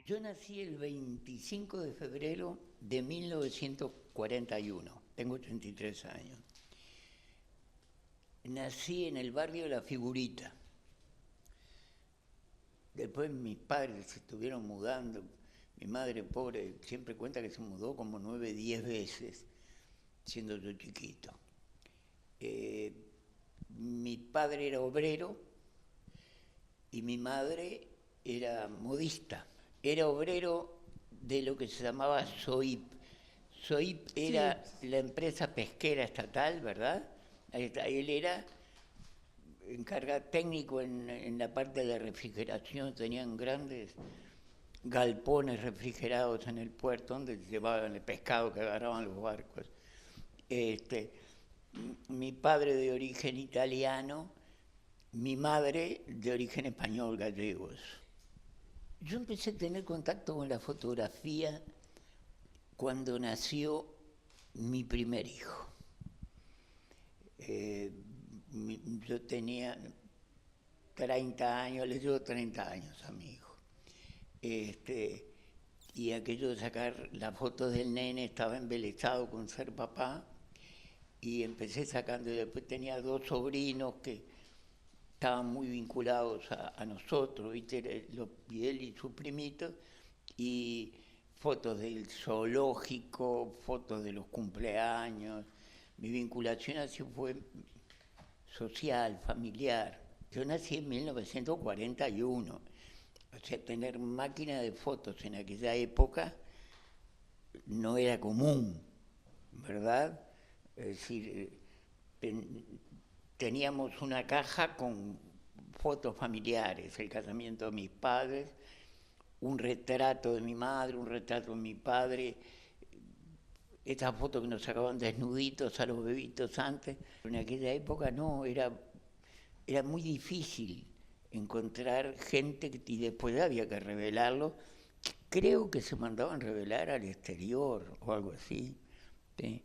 Yo nací el 25 de febrero de 1941, tengo 83 años. Nací en el barrio de La Figurita. Después mis padres se estuvieron mudando. Mi madre, pobre, siempre cuenta que se mudó como 9, 10 veces, siendo yo chiquito. Mi padre era obrero y mi madre era modista. Era obrero de lo que se llamaba SOIP. SOIP Sí, era la empresa pesquera estatal, ¿verdad? Él era técnico en la parte de refrigeración, tenían grandes galpones refrigerados en el puerto donde llevaban el pescado que agarraban los barcos. Este, Mi padre de origen italiano, mi madre de origen español, gallegos. Yo empecé a tener contacto con la fotografía cuando nació mi primer hijo. Eh, yo tenía 30 años, le llevo 30 años a mi hijo. Este, y aquello de sacar la foto del nene, estaba embelesado con ser papá, y empecé sacando, y después tenía dos sobrinos que estaban muy vinculados a nosotros, ¿viste? Y él y su primito, y fotos del zoológico, fotos de los cumpleaños. Mi vinculación así fue social, familiar. Yo nací en 1941, o sea, tener máquina de fotos en aquella época no era común, ¿verdad? Es decir, teníamos una caja con fotos familiares, el casamiento de mis padres, un retrato de mi madre, un retrato de mi padre, estas fotos que nos sacaban desnuditos a los bebitos antes. En aquella época no, era muy difícil encontrar gente y después había que revelarlo. Creo que se mandaban revelar al exterior o algo así. ¿Sí?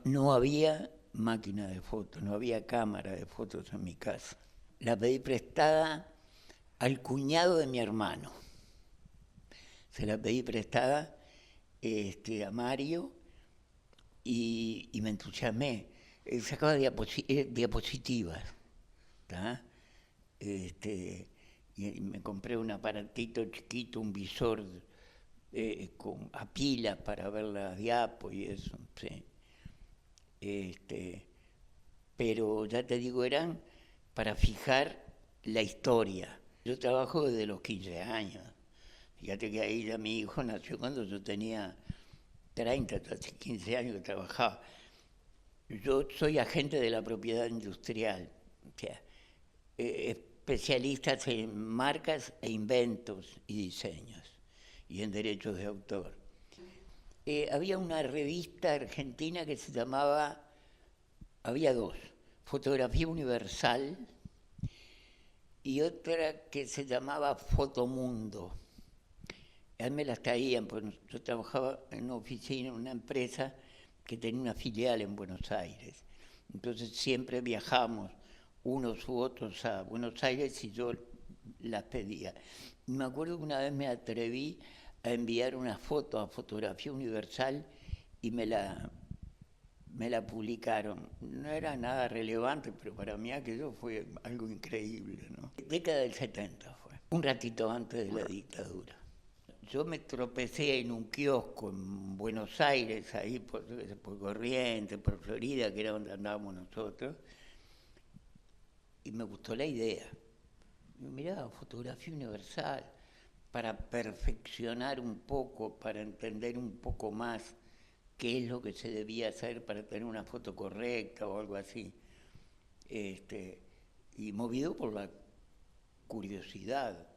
No había máquina de fotos, no había cámara de fotos en mi casa. La pedí prestada al cuñado de mi hermano. Se la pedí prestada a Mario y me entusiasmé. Sacaba diapositivas. ¿Tá? Este, y me compré un aparatito chiquito, un visor a pilas para ver las diapos y eso. ¿Sí? Este, pero ya te digo, eran para fijar la historia. Yo trabajo desde los 15 años. Fíjate que ahí ya mi hijo nació cuando yo tenía 30, hace 15 años que trabajaba. Yo soy agente de la propiedad industrial, o sea, especialistas en marcas e inventos y diseños y en derechos de autor. Había una revista argentina que se llamaba, había dos, Fotografía Universal y otra que se llamaba Fotomundo. A mí me las traían, porque yo trabajaba en una oficina, en una empresa que tenía una filial en Buenos Aires. Entonces siempre viajamos unos u otros a Buenos Aires y yo las pedía. Y me acuerdo que una vez me atreví a enviar una foto a Fotografía Universal y me la publicaron. No era nada relevante, pero para mí aquello fue algo increíble, ¿no? Década del 70 fue, un ratito antes de la dictadura. Yo me tropecé en un kiosco en Buenos Aires, ahí por Corrientes, por Florida, que era donde andábamos nosotros, y me gustó la idea. Mirá, fotografía universal, para perfeccionar un poco, para entender un poco más qué es lo que se debía hacer para tener una foto correcta o algo así. Y movido por la curiosidad.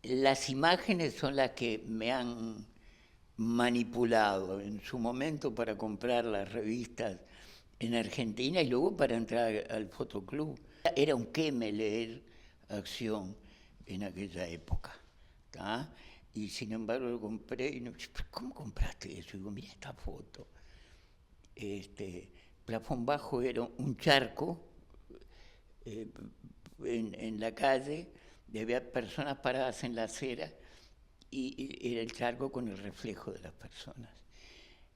Las imágenes son las que me han manipulado en su momento para comprar las revistas en Argentina y luego para entrar al fotoclub. Era un queme leer acción en aquella época. ¿Tá? Y sin embargo lo compré y no, ¿cómo compraste eso? Y digo, mira esta foto. Plafón bajo era un charco en la calle, y había personas paradas en la acera y era el charco con el reflejo de las personas.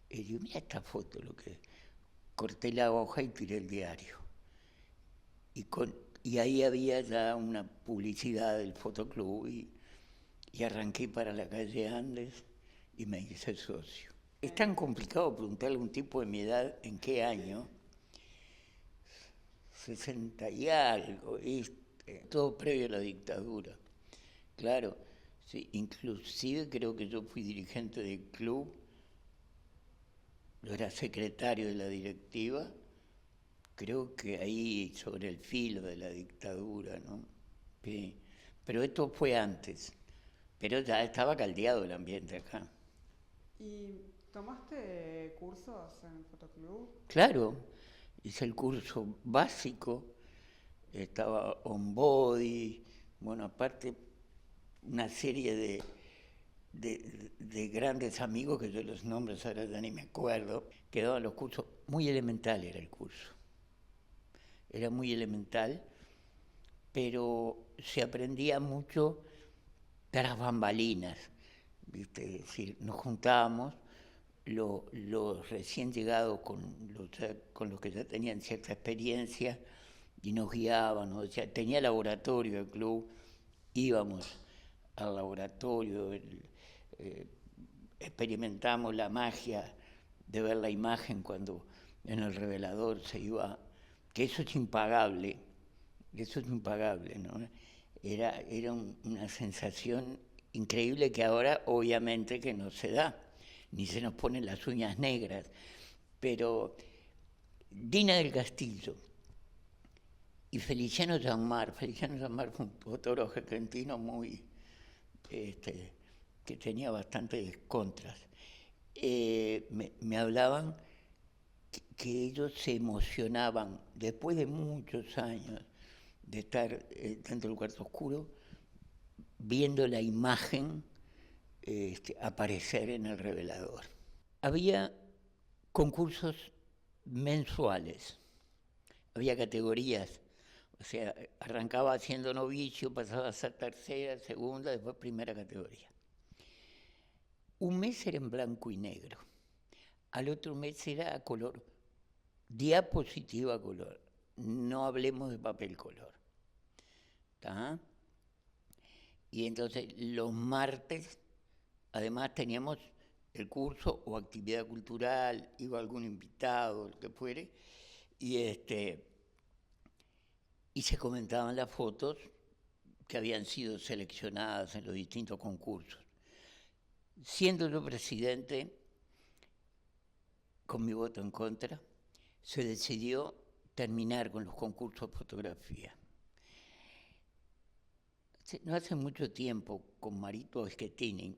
Y digo, mira esta foto, lo que corté la hoja y tiré el diario. Y ahí había ya una publicidad del fotoclub y arranqué para la calle Andes y me hice socio. Es tan complicado preguntarle a un tipo de mi edad en qué año, 60 y algo, todo previo a la dictadura. Claro, sí, inclusive creo que yo fui dirigente del club, yo era secretario de la directiva, creo que ahí sobre el filo de la dictadura, ¿no? Sí. Pero esto fue antes, pero ya estaba caldeado el ambiente acá. ¿Y tomaste cursos en el fotoclub? Claro, hice el curso básico, estaba on body, bueno, aparte una serie de grandes amigos, que yo los nombres ahora ya ni me acuerdo, que daban los cursos. Muy elemental era el curso, era muy elemental, pero se aprendía mucho tras bambalinas, ¿viste? Es decir, nos juntábamos los recién llegados con los que ya tenían cierta experiencia y nos guiaban, o sea, tenía laboratorio el club, íbamos al laboratorio, experimentamos la magia de ver la imagen cuando en el revelador se iba, que eso es impagable, ¿no? Era una sensación increíble que ahora obviamente que no se da, ni se nos ponen las uñas negras, pero Dina del Castillo y Feliciano Sanmar fue un fotógrafo argentino muy, que tenía bastantes contras, me hablaban que ellos se emocionaban después de muchos años de estar dentro del cuarto oscuro, viendo la imagen aparecer en el revelador. Había concursos mensuales, había categorías, o sea, arrancaba haciendo novicio, pasaba a ser tercera, segunda, después primera categoría. Un mes era en blanco y negro, al otro mes era a color, diapositiva a color, no hablemos de papel color. ¿Tá? Y entonces los martes, además teníamos el curso o actividad cultural, iba algún invitado, lo que fuere, y se comentaban las fotos que habían sido seleccionadas en los distintos concursos. Siendo yo presidente, con mi voto en contra, se decidió terminar con los concursos de fotografía. No hace mucho tiempo, con Marito Schettini,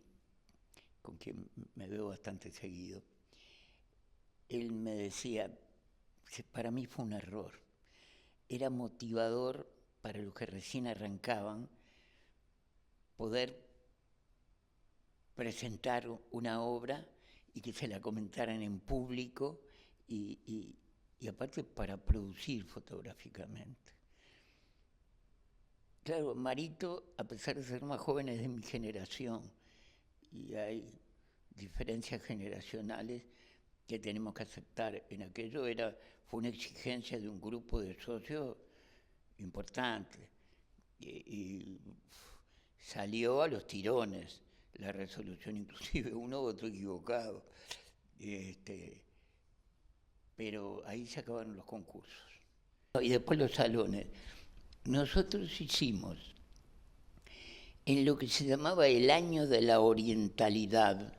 con quien me veo bastante seguido, él me decía, para mí fue un error, era motivador para los que recién arrancaban poder presentar una obra y que se la comentaran en público y aparte para producir fotográficamente. Claro, Marito, a pesar de ser más joven, es de mi generación y hay diferencias generacionales que tenemos que aceptar. En aquello fue una exigencia de un grupo de socios importante y salió a los tirones la resolución, inclusive uno u otro equivocado. Pero ahí se acabaron los concursos. Y después los salones. Nosotros hicimos en lo que se llamaba el año de la orientalidad.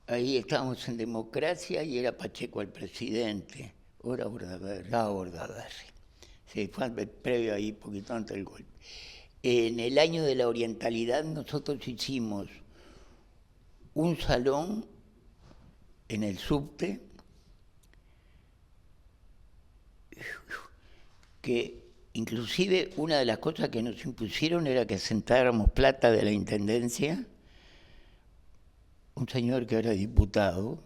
Ahí estábamos en democracia y era Pacheco el presidente, ahora Bordaberry. Sí, fue previo ahí, poquito antes del golpe. En el año de la orientalidad nosotros hicimos un salón en el subte que inclusive una de las cosas que nos impusieron era que sentáramos plata de la Intendencia, un señor que era diputado,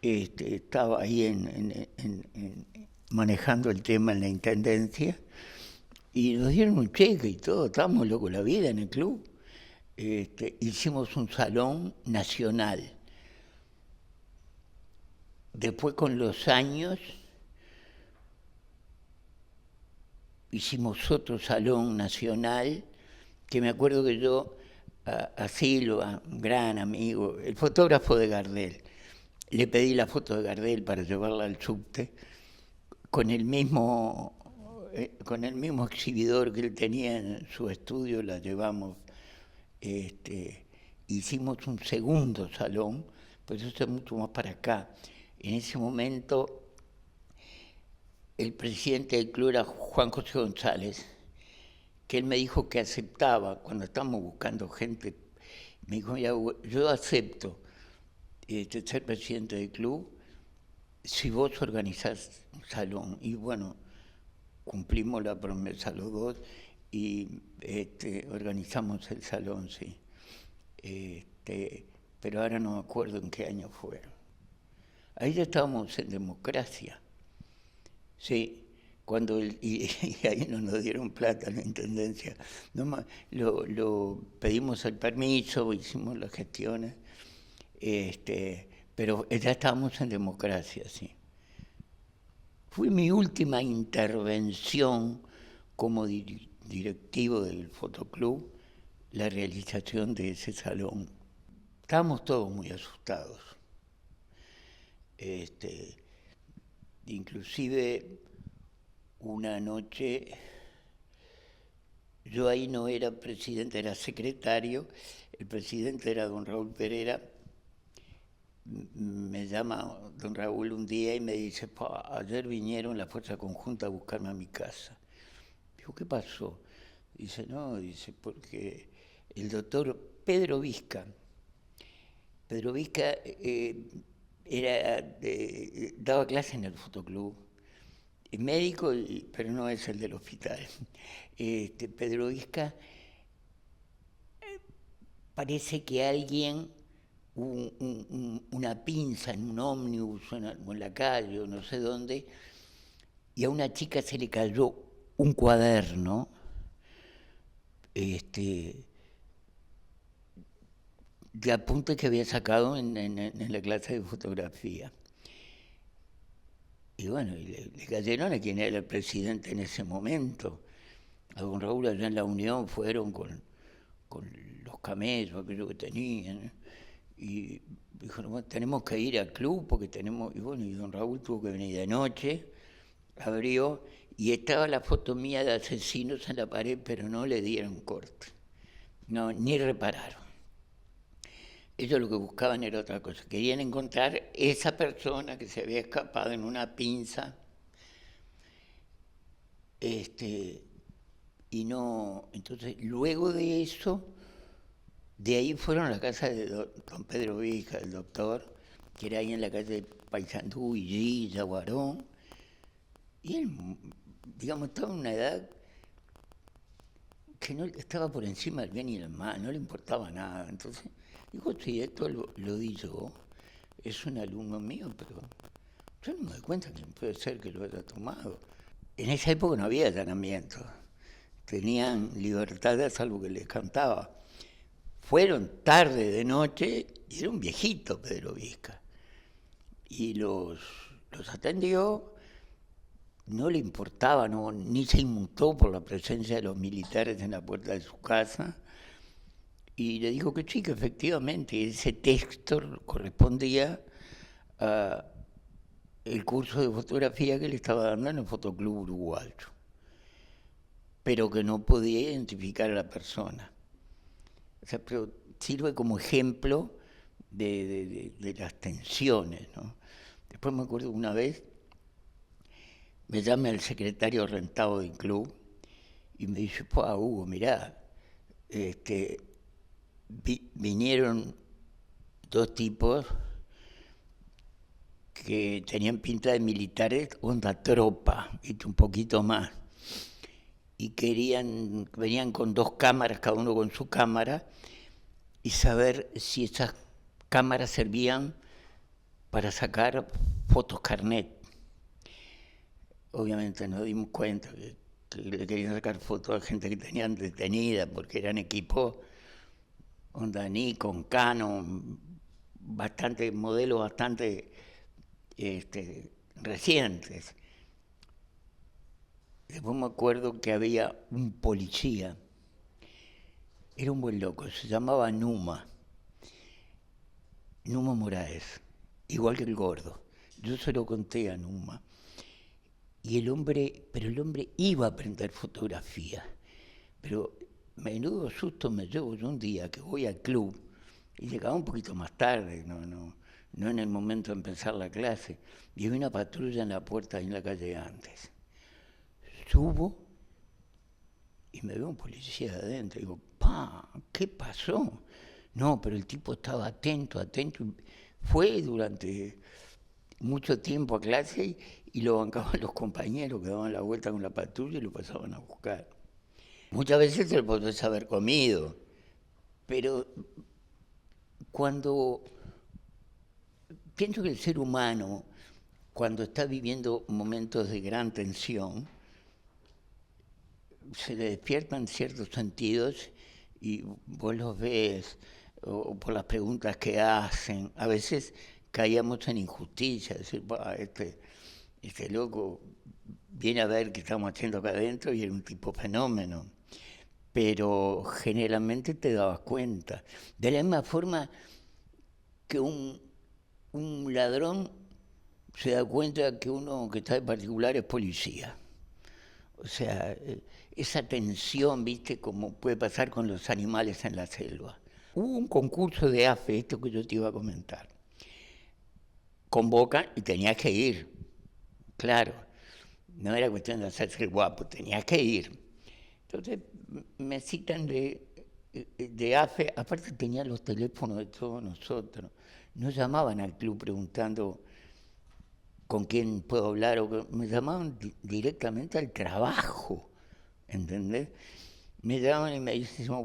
estaba ahí manejando el tema en la Intendencia, y nos dieron un cheque y todo, estábamos locos la vida en el club. hicimos un salón nacional. Después, con los años, hicimos otro salón nacional, que me acuerdo que yo, a Silva, un gran amigo, el fotógrafo de Gardel, le pedí la foto de Gardel para llevarla al subte, con el mismo exhibidor que él tenía en su estudio, la llevamos. Hicimos un segundo salón, pues eso es mucho más para acá. En ese momento, el presidente del club era Juan José González, que él me dijo que aceptaba, cuando estábamos buscando gente, me dijo, mira, yo acepto ser presidente del club si vos organizás un salón. Y bueno, cumplimos la promesa los dos y organizamos el salón, sí. Pero ahora no me acuerdo en qué año fueron. Ahí ya estábamos en democracia, sí, y ahí no nos dieron plata la intendencia. Lo pedimos el permiso, hicimos las gestiones, pero ya estábamos en democracia, sí. Fue mi última intervención como directivo del fotoclub, la realización de ese salón. Estábamos todos muy asustados. Inclusive una noche, yo ahí no era presidente, era secretario, el presidente era don Raúl Pereira. Me llama don Raúl un día y me dice, ayer vinieron la Fuerza Conjunta a buscarme a mi casa. Digo, ¿qué pasó? Dice, no, porque el doctor Pedro Vizca daba clase en el fotoclub, es médico, pero no es el del hospital. Pedro Vizca, parece que alguien, una pinza en un ómnibus o en la calle o no sé dónde, y a una chica se le cayó un cuaderno, de apuntes que había sacado en la clase de fotografía. Y bueno, le cayeron a quien era el presidente en ese momento. A don Raúl allá en la Unión fueron con los camellos, aquello que tenían. Y dijeron, bueno, tenemos que ir al club porque tenemos... Y bueno, y don Raúl tuvo que venir de noche, abrió, y estaba la foto mía de asesinos en la pared, pero no le dieron corte. No, ni repararon. Ellos lo que buscaban era otra cosa. Querían encontrar esa persona que se había escapado en una pinza. Y no. Entonces, luego de eso, de ahí fueron a la casa de don Pedro Vizca, el doctor, que era ahí en la calle de Paysandú, Illí, Yaguarón. Y él, digamos, estaba en una edad que no estaba por encima del bien y del mal, no le importaba nada. Entonces, digo, sí, esto lo di yo, es un alumno mío, pero yo no me doy cuenta que puede ser que lo haya tomado. En esa época no había allanamiento, tenían libertad de hacer lo que les cantaba. Fueron tarde de noche y era un viejito Pedro Vizca. Y los atendió, no le importaba, ni se inmutó por la presencia de los militares en la puerta de su casa. Y le dijo que sí, que efectivamente ese texto correspondía al curso de fotografía que le estaba dando en el Fotoclub Uruguayo, pero que no podía identificar a la persona. O sea, pero sirve como ejemplo de las tensiones, ¿no? Después me acuerdo una vez, me llama el secretario rentado del club y me dice, Hugo, mirá, vinieron dos tipos que tenían pinta de militares, onda tropa, un poquito más, y venían con dos cámaras, cada uno con su cámara, y saber si esas cámaras servían para sacar fotos carnet. Obviamente nos dimos cuenta que le querían sacar fotos a gente que tenían detenida porque eran equipos onda Nikon, Canon, modelos bastante recientes. Después me acuerdo que había un policía, era un buen loco, se llamaba Numa Moraes, igual que el gordo. Yo se lo conté a Numa. Pero el hombre iba a aprender fotografía. Pero menudo susto me llevo yo un día que voy al club y llegaba un poquito más tarde, no en el momento de empezar la clase. Y había una patrulla en la puerta en la calle antes. Subo y me veo un policía de adentro. Digo, ¿qué pasó? No, pero el tipo estaba atento. Fue durante mucho tiempo a clase y lo bancaban los compañeros que daban la vuelta con la patrulla y lo pasaban a buscar. Muchas veces se lo podés haber comido, pero pienso que el ser humano, cuando está viviendo momentos de gran tensión, se le despiertan ciertos sentidos y vos los ves, o por las preguntas que hacen. A veces caíamos en injusticia, decir, este loco viene a ver qué estamos haciendo acá adentro y era un tipo fenómeno. Pero generalmente te dabas cuenta. De la misma forma que un ladrón se da cuenta que uno que está de particular es policía. O sea, esa tensión, viste, como puede pasar con los animales en la selva. Hubo un concurso de AFE, esto que yo te iba a comentar. Convocan y tenías que ir, claro. No era cuestión de hacerse el guapo, tenías que ir. Entonces me citan de AFE, aparte tenían los teléfonos de todos nosotros. No llamaban al club preguntando con quién puedo hablar, me llamaban directamente al trabajo, ¿entendés? Me llaman y me dicen si me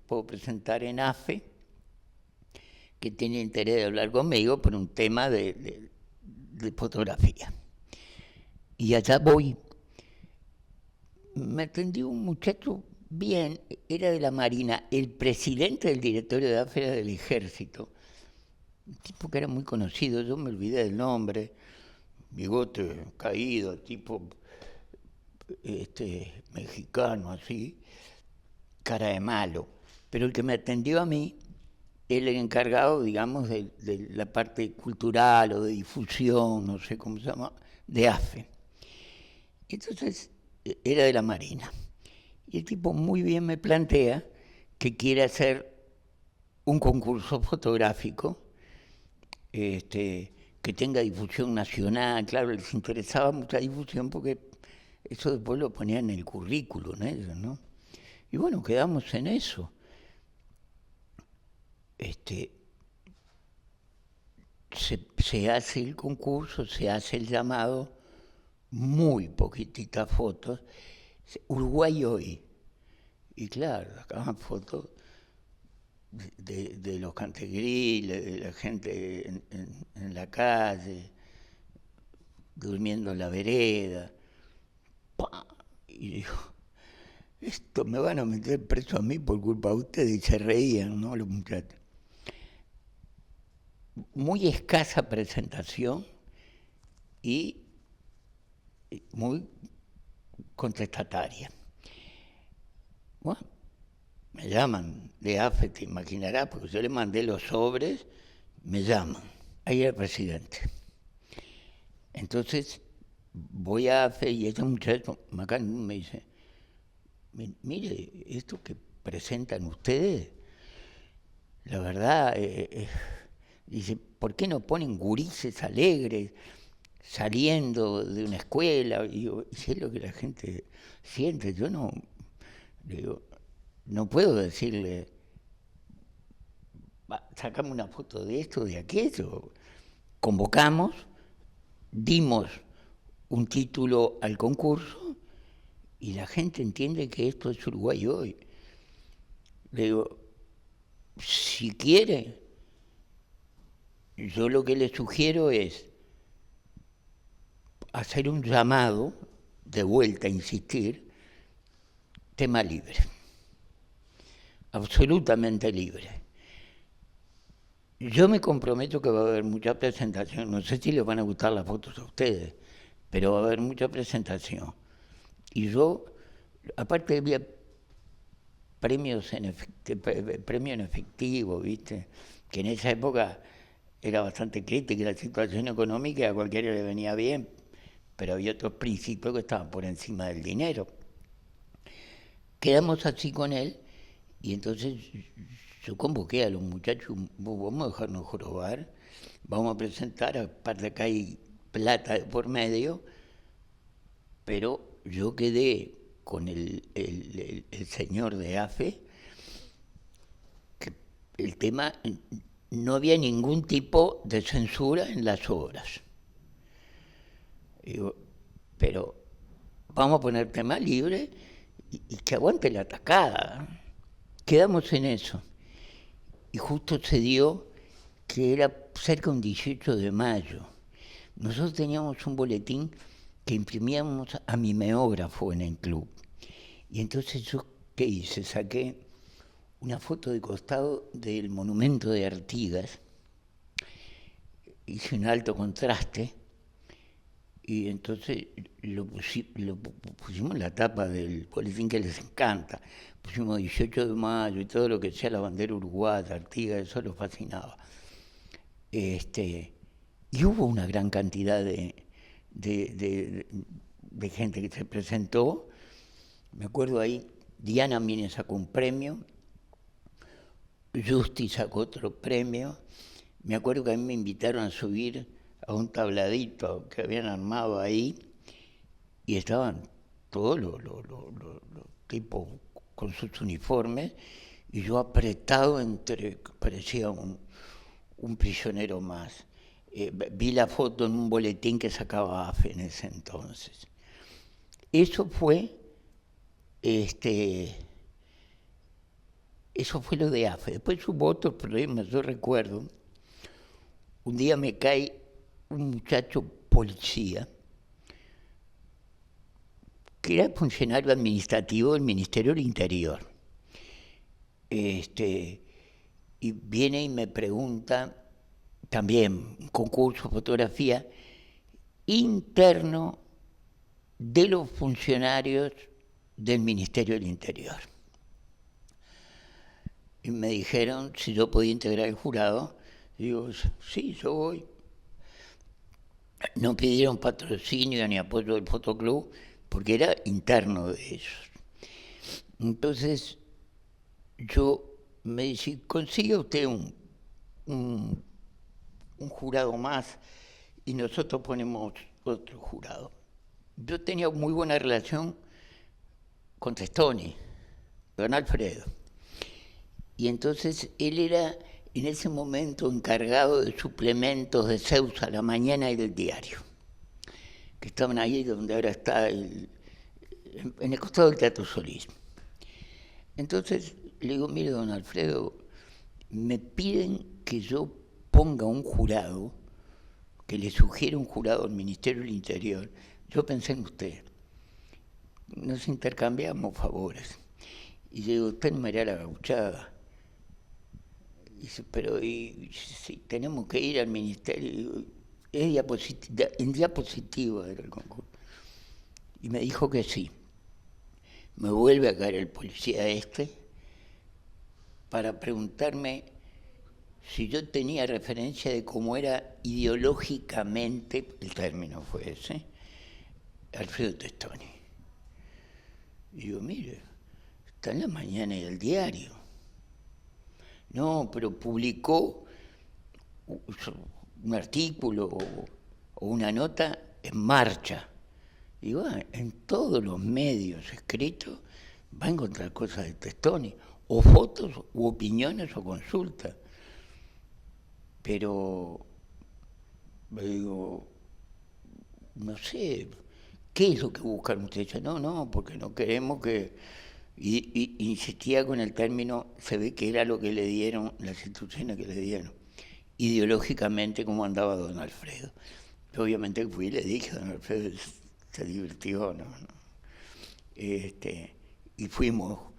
puedo presentar en AFE, que tiene interés de hablar conmigo por un tema de fotografía. Y allá voy. Me atendió un muchacho bien, era de la Marina, el presidente del directorio de AFE era del Ejército, un tipo que era muy conocido, yo me olvidé del nombre, bigote caído, tipo mexicano así, cara de malo. Pero el que me atendió a mí, el encargado, digamos, de la parte cultural o de difusión, no sé cómo se llama, de AFE. Entonces, era de la Marina. Y el tipo muy bien me plantea que quiere hacer un concurso fotográfico que tenga difusión nacional. Claro, les interesaba mucha difusión porque eso después lo ponían en el currículum ellos, ¿no? Y bueno, quedamos en eso. Se hace el concurso, se hace el llamado, muy poquititas fotos. Uruguay hoy. Y claro, sacaban fotos de los cantegriles, de la gente en la calle, durmiendo en la vereda. ¡Pah! Y digo, esto me van a meter preso a mí por culpa de ustedes. Y se reían, ¿no? Los muchachos. Muy escasa presentación y muy contestataria. Bueno, me llaman de AFE, te imaginarás, porque yo le mandé los sobres, me llaman. Ahí era el presidente. Entonces voy a AFE y este muchacho Macán me dice, mire, esto que presentan ustedes, la verdad, dice, ¿por qué no ponen gurises alegres saliendo de una escuela? Y yo, si es lo que la gente siente, yo no, digo, no puedo decirle, sacame una foto de esto, de aquello. Convocamos, dimos un título al concurso y la gente entiende que esto es Uruguay hoy. Le digo, si quiere, yo lo que le sugiero es hacer un llamado, de vuelta a insistir, tema libre, absolutamente libre. Yo me comprometo que va a haber mucha presentación. No sé si les van a gustar las fotos a ustedes, pero va a haber mucha presentación. Y yo, aparte había premio en efectivo, ¿viste? Que en esa época era bastante crítica la situación económica y a cualquiera le venía bien, pero había otros principios que estaban por encima del dinero. Quedamos así con él y entonces yo convoqué a los muchachos, vamos a dejarnos jorobar, vamos a presentar, aparte acá hay plata de por medio, pero yo quedé con el señor de AFE, que el tema, no había ningún tipo de censura en las obras. Digo, pero vamos a poner tema libre y que aguante la atacada. Quedamos en eso. Y justo se dio que era cerca de un 18 de mayo. Nosotros teníamos un boletín que imprimíamos a mimeógrafo en el club. Y entonces yo, ¿qué hice? Saqué una foto de costado del monumento de Artigas, hice un alto contraste y entonces lo pusimos en la tapa del boletín que les encanta. Pusimos 18 de mayo y todo lo que sea la bandera uruguaya, Artigas, eso los fascinaba. Y hubo una gran cantidad de gente que se presentó. Me acuerdo ahí, Diana Mine sacó un premio, Justi sacó otro premio. Me acuerdo que a mí me invitaron a subir a un tabladito que habían armado ahí y estaban todos los tipos con sus uniformes y yo apretado entre, parecía un prisionero más. Vi la foto en un boletín que sacaba AFE en ese entonces. Eso fue, eso fue lo de AFE. Después hubo otros problemas, yo recuerdo. Un día me cae un muchacho policía que era funcionario administrativo del Ministerio del Interior. Y viene y me pregunta, también un concurso de fotografía interno de los funcionarios del Ministerio del Interior. Y me dijeron si yo podía integrar el jurado. Digo, sí, yo voy. No pidieron patrocinio ni apoyo del fotoclub porque era interno de ellos. Entonces yo me dije, consiga usted un jurado más y nosotros ponemos otro jurado. Yo tenía muy buena relación con Testoni, don Alfredo. Y entonces él era en ese momento encargado de suplementos de Zeus a la mañana y del diario, que estaban ahí donde ahora está en el costado del Teatro Solís. Entonces le digo, mire, don Alfredo, me piden que yo ponga un jurado, que le sugiera un jurado al Ministerio del Interior. Yo pensé en usted, nos intercambiamos favores. Y yo digo, usted me hará la gauchada. Dice, pero si tenemos que ir al ministerio, en diapositiva era el concurso. Y me dijo que sí. Me vuelve a caer el policía para preguntarme si yo tenía referencia de cómo era ideológicamente, el término fue ese, Alfredo Testoni. Y digo, mire, está en la mañana del diario. No, pero publicó un artículo o una nota en Marcha. Digo, en todos los medios escritos va a encontrar cosas de Testoni, o fotos, u opiniones, o consultas. Pero, digo, no sé, ¿qué es lo que buscan ustedes? No, porque no queremos que... Y insistía con el término, se ve que era lo que le dieron, las instrucciones que le dieron, ideológicamente como andaba don Alfredo. Yo obviamente fui y le dije, don Alfredo se divirtió, ¿no? Y fuimos,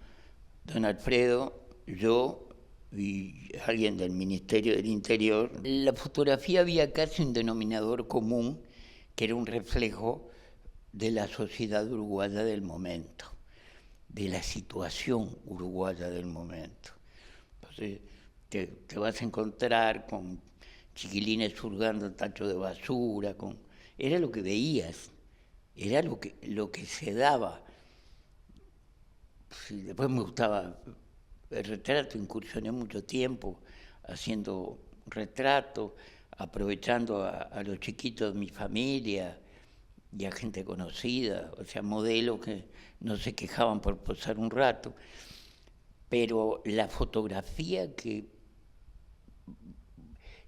don Alfredo, yo y alguien del Ministerio del Interior, la fotografía había casi un denominador común que era un reflejo de la sociedad uruguaya del momento, de la situación uruguaya del momento. Entonces te vas a encontrar con chiquilines hurgando tachos de basura, era lo que veías, era lo que se daba. Sí, después me gustaba el retrato, incursioné mucho tiempo haciendo retratos, aprovechando a los chiquitos de mi familia y a gente conocida, o sea, modelos que no se quejaban por posar un rato. Pero la fotografía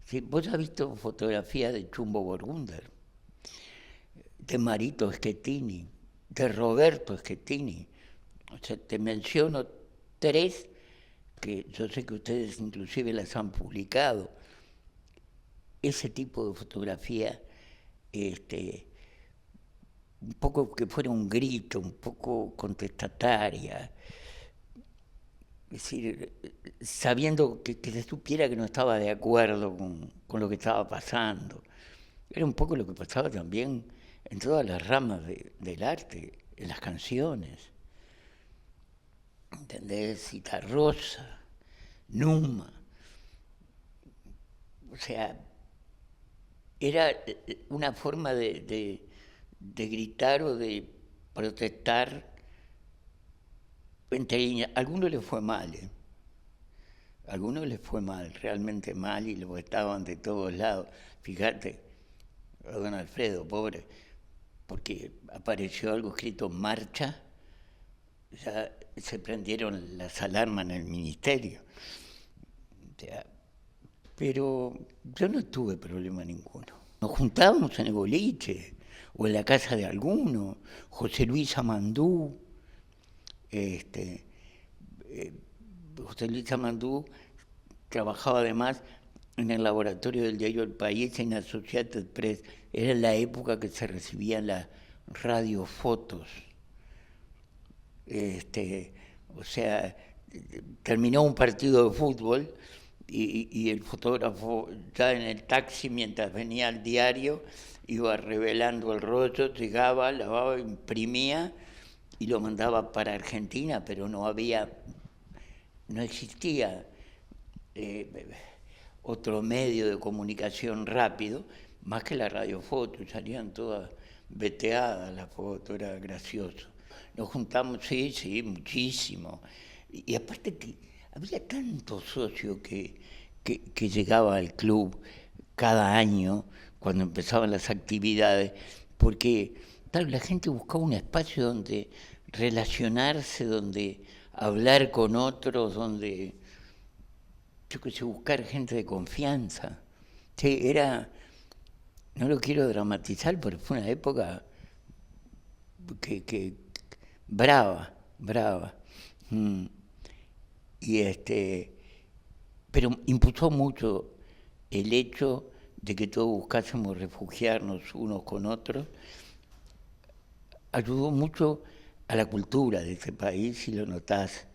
si vos has visto fotografías de Chumbo Borgunder, de Marito Schettini, de Roberto Schettini. O sea, te menciono tres que yo sé que ustedes inclusive las han publicado. Ese tipo de fotografía, un poco que fuera un grito, un poco contestataria, es decir, sabiendo que se supiera que no estaba de acuerdo con lo que estaba pasando. Era un poco lo que pasaba también en todas las ramas del arte, en las canciones. ¿Entendés? Citarrosa, Numa. O sea, era una forma de gritar o de protestar. A algunos les fue mal, A algunos les fue mal, realmente mal, y lo estaban de todos lados. Fíjate, a don Alfredo, pobre, porque apareció algo escrito marcha, ya se prendieron las alarmas en el ministerio. O sea, pero yo no tuve problema ninguno. Nos juntábamos en el boliche o en la casa de alguno, José Luis Amandú, José Luis Amandú trabajaba además en el laboratorio del diario El País en Associated Press. Era la época que se recibían las radiofotos. O sea, terminó un partido de fútbol y el fotógrafo ya en el taxi mientras venía al diario iba revelando el rollo, llegaba, lavaba, imprimía y lo mandaba para Argentina, pero no existía otro medio de comunicación rápido más que la radiofoto, salían todas veteadas las fotos, era gracioso. Nos juntamos, sí, muchísimo. Y aparte que había tantos socios que llegaba al club cada año, cuando empezaban las actividades, porque claro, la gente buscaba un espacio donde relacionarse, donde hablar con otros, donde, yo qué sé, buscar gente de confianza. Sí, no lo quiero dramatizar, pero fue una época que brava. Mm. Y pero impulsó mucho el hecho de que todos buscásemos refugiarnos unos con otros, ayudó mucho a la cultura de ese país, si lo notás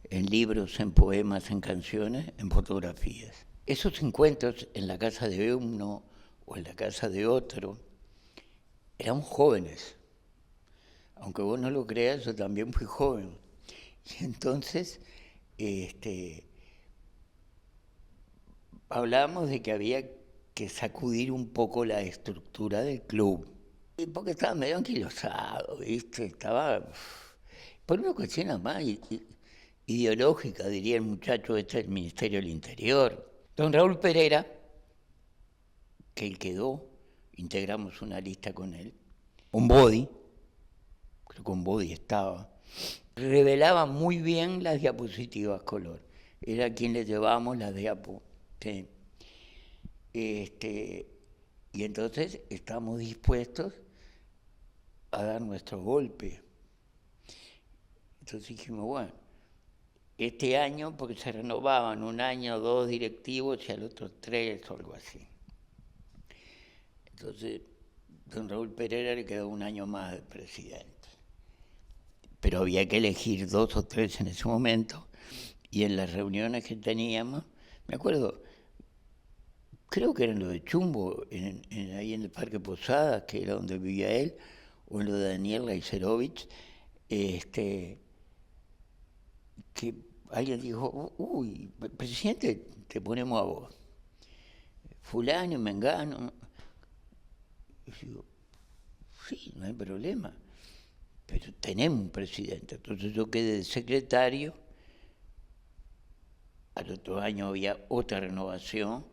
en libros, en poemas, en canciones, en fotografías. Esos encuentros en la casa de uno o en la casa de otro, éramos jóvenes. Aunque vos no lo creas, yo también fui joven. Y entonces, hablábamos de que había que sacudir un poco la estructura del club. Porque estaba medio anquilosado, ¿viste? Estaba por una cuestión más ideológica, diría el muchacho del Ministerio del Interior. Don Raúl Pereira, que él quedó, integramos una lista con él, un body, creo que un body estaba, revelaba muy bien las diapositivas color. Era quien le llevábamos las diapositivas. ¿Sí? Y entonces estamos dispuestos a dar nuestro golpe. Entonces dijimos, bueno, este año, porque se renovaban un año 2 directivos y al otro 3 o algo así. Entonces, don Raúl Pereira le quedó un año más de presidente. Pero había que elegir 2 o 3 en ese momento y en las reuniones que teníamos, me acuerdo, creo que era en lo de Chumbo, ahí en el Parque Posadas, que era donde vivía él, o en lo de Daniel Laiserovich, que alguien dijo, uy, presidente, te ponemos a vos. Fulano, Mengano. Y yo digo, sí, no hay problema, pero tenemos un presidente. Entonces yo quedé de secretario, al otro año había otra renovación,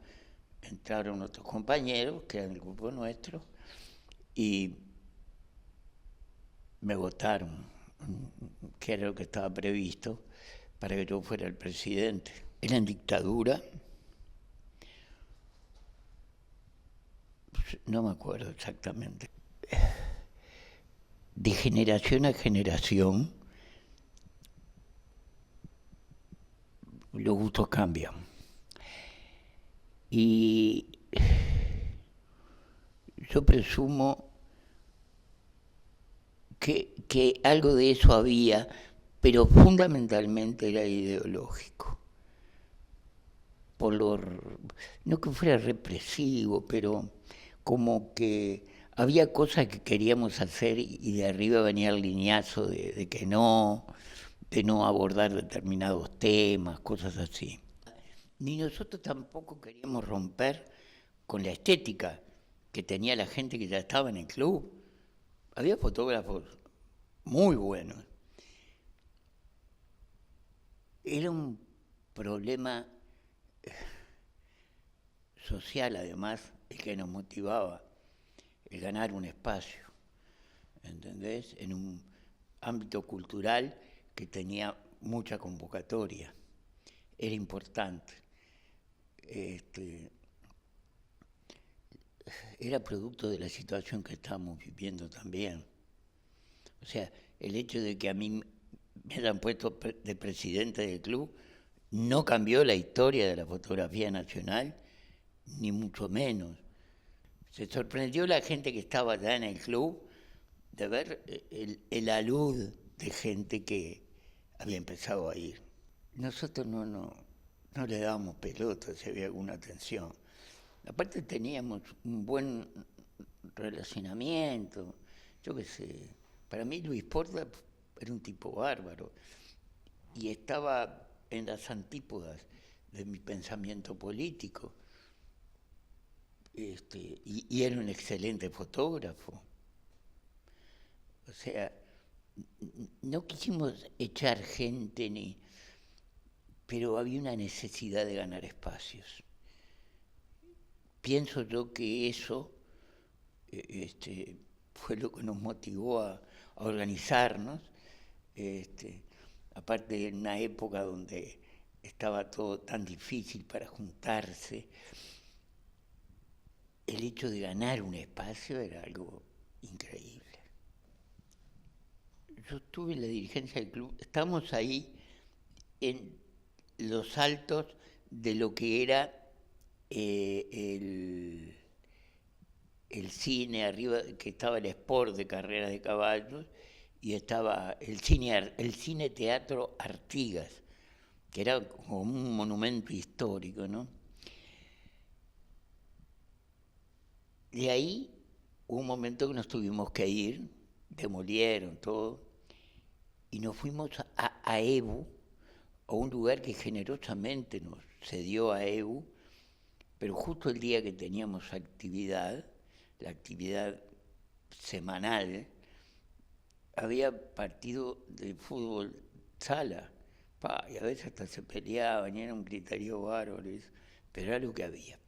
entraron otros compañeros, que eran el grupo nuestro, y me votaron, que era lo que estaba previsto, para que yo fuera el presidente. Era en dictadura, no me acuerdo exactamente. De generación a generación, los gustos cambian. Y yo presumo que algo de eso había, pero fundamentalmente era ideológico. No que fuera represivo, pero como que había cosas que queríamos hacer y de arriba venía el lineazo de que no, de no abordar determinados temas, cosas así. Ni nosotros tampoco queríamos romper con la estética que tenía la gente que ya estaba en el club. Había fotógrafos muy buenos. Era un problema social, además, el que nos motivaba, el ganar un espacio, ¿entendés? En un ámbito cultural que tenía mucha convocatoria. Era importante. Era producto de la situación que estábamos viviendo también. O sea, el hecho de que a mí me hayan puesto de presidente del club no cambió la historia de la fotografía nacional, ni mucho menos. Se sorprendió la gente que estaba allá en el club de ver el alud de gente que había empezado a ir. Nosotros no le dábamos pelota si había alguna tensión. Aparte teníamos un buen relacionamiento, yo qué sé. Para mí Luis Porta era un tipo bárbaro y estaba en las antípodas de mi pensamiento político. Y era un excelente fotógrafo. O sea, no quisimos echar gente pero había una necesidad de ganar espacios. Pienso yo que eso fue lo que nos motivó a organizarnos, aparte en una época donde estaba todo tan difícil para juntarse, el hecho de ganar un espacio era algo increíble. Yo estuve en la dirigencia del club, estamos ahí en los altos de lo que era el cine, arriba que estaba el Sport de carreras de caballos y estaba el cine teatro Artigas, que era como un monumento histórico, ¿no? De ahí hubo un momento que nos tuvimos que ir, demolieron todo, y nos fuimos a EBU, a un lugar que generosamente nos cedió a EBU, pero justo el día que teníamos actividad, la actividad semanal, había partido de fútbol sala, y a veces hasta se peleaban, y era un criterio bárbaro, pero era lo que había.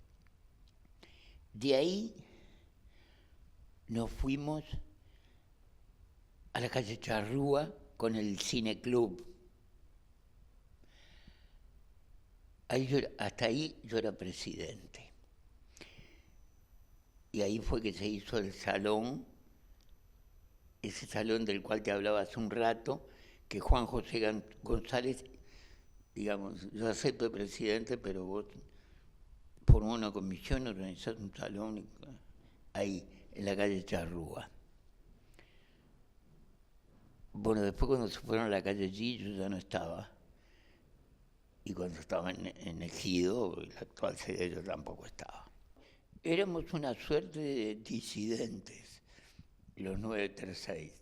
De ahí nos fuimos a la calle Charrúa con el Cine Club. Hasta ahí yo era presidente. Y ahí fue que se hizo el salón, ese salón del cual te hablaba hace un rato, que Juan José González, digamos, yo acepto de presidente, pero vos formó una comisión, organizaste un salón ahí, en la calle Charrúa. Bueno, después cuando se fueron a la calle G, yo ya no estaba. y cuando estaba en Ejido, el actual sede, yo tampoco estaba. Éramos una suerte de disidentes, los 936.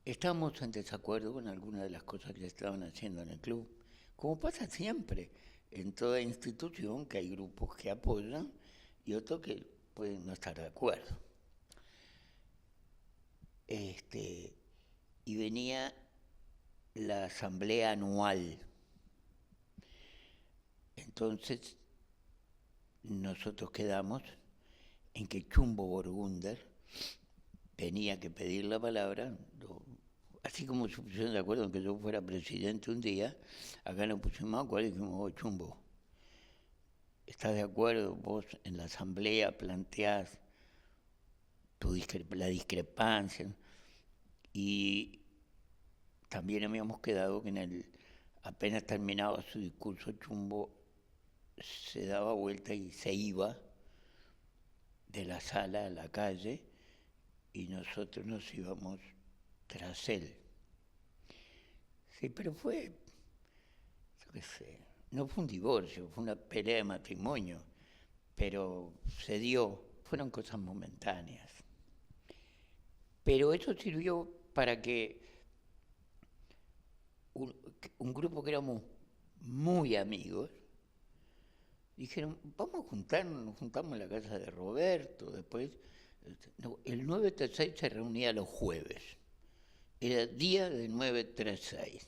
Estábamos en desacuerdo con algunas de las cosas que se estaban haciendo en el club, como pasa siempre en toda institución, que hay grupos que apoyan y otros que pueden no estar de acuerdo. Y venía la asamblea anual. Entonces nosotros quedamos en que Chumbo Borgunder tenía que pedir la palabra, así como se pusieron de acuerdo en que yo fuera presidente un día, acá nos pusimos de acuerdo y dijimos, oh, Chumbo, ¿estás de acuerdo? Vos en la asamblea planteás la discrepancia, y también habíamos quedado que apenas terminaba su discurso, Chumbo se daba vuelta y se iba de la sala a la calle y nosotros nos íbamos tras él. Sí, pero fue, yo qué sé, no fue un divorcio, fue una pelea de matrimonio, pero se dio, fueron cosas momentáneas. Pero eso sirvió para que un grupo que éramos muy amigos, dijeron, vamos a juntarnos, nos juntamos en la casa de Roberto, después, el 936 se reunía los jueves, era día del 936.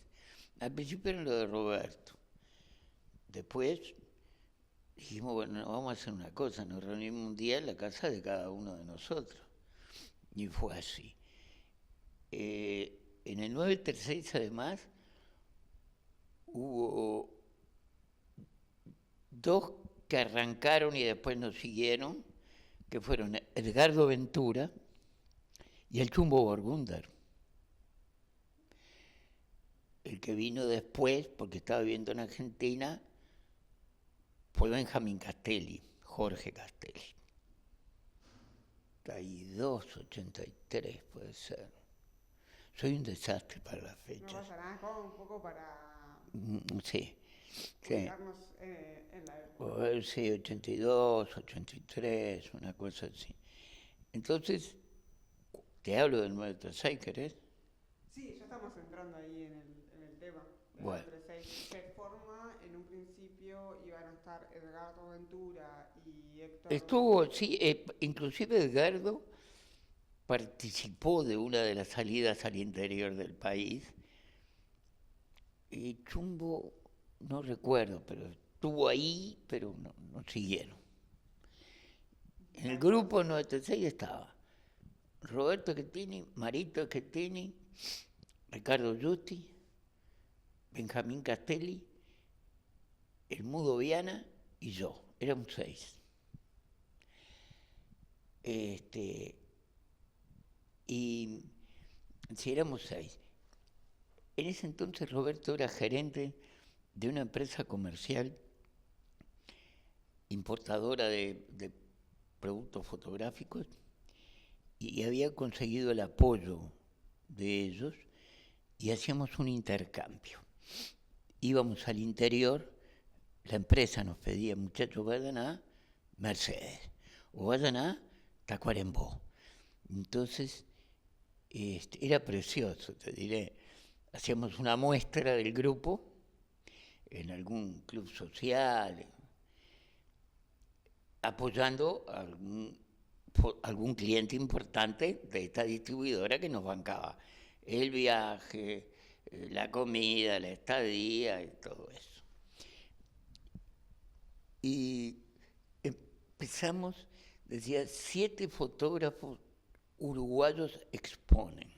Al principio era lo de Roberto, después dijimos, bueno, vamos a hacer una cosa, nos reunimos un día en la casa de cada uno de nosotros, y fue así. En el 936 además hubo dos que arrancaron y después nos siguieron, que fueron Edgardo Ventura y el Chumbo Borgunder. El que vino después, porque estaba viviendo en Argentina, fue Benjamín Castelli, Jorge Castelli. 82, 83 puede ser. Soy un desastre para las fechas. No pasa nada, como un poco para Sí. ubicarnos en la época. Sí, 82, 83, una cosa así. Entonces, te hablo del 936, ¿querés? Sí, ya estamos entrando ahí en el tema. Bueno. 936 se forma, en un principio iban a estar Edgardo Ventura y Héctor. Sí, inclusive Edgardo participó de una de las salidas al interior del país y Chumbo, no recuerdo, pero estuvo ahí, pero no siguieron. En el grupo 96 estaba Roberto Schettini, Marito Schettini, Ricardo Giusti, Benjamín Castelli, el Mudo Viana y yo. Éramos 6. Y si éramos 6. En ese entonces Roberto era gerente de una empresa comercial importadora de productos fotográficos y había conseguido el apoyo de ellos y hacíamos un intercambio. Íbamos al interior, la empresa nos pedía, muchachos, vayan a Mercedes o vayan a Tacuarembó. Entonces, era precioso, te diré. Hacíamos una muestra del grupo en algún club social, apoyando a algún cliente importante de esta distribuidora que nos bancaba el viaje, la comida, la estadía y todo eso. Y empezamos, decía, 7 fotógrafos uruguayos exponen.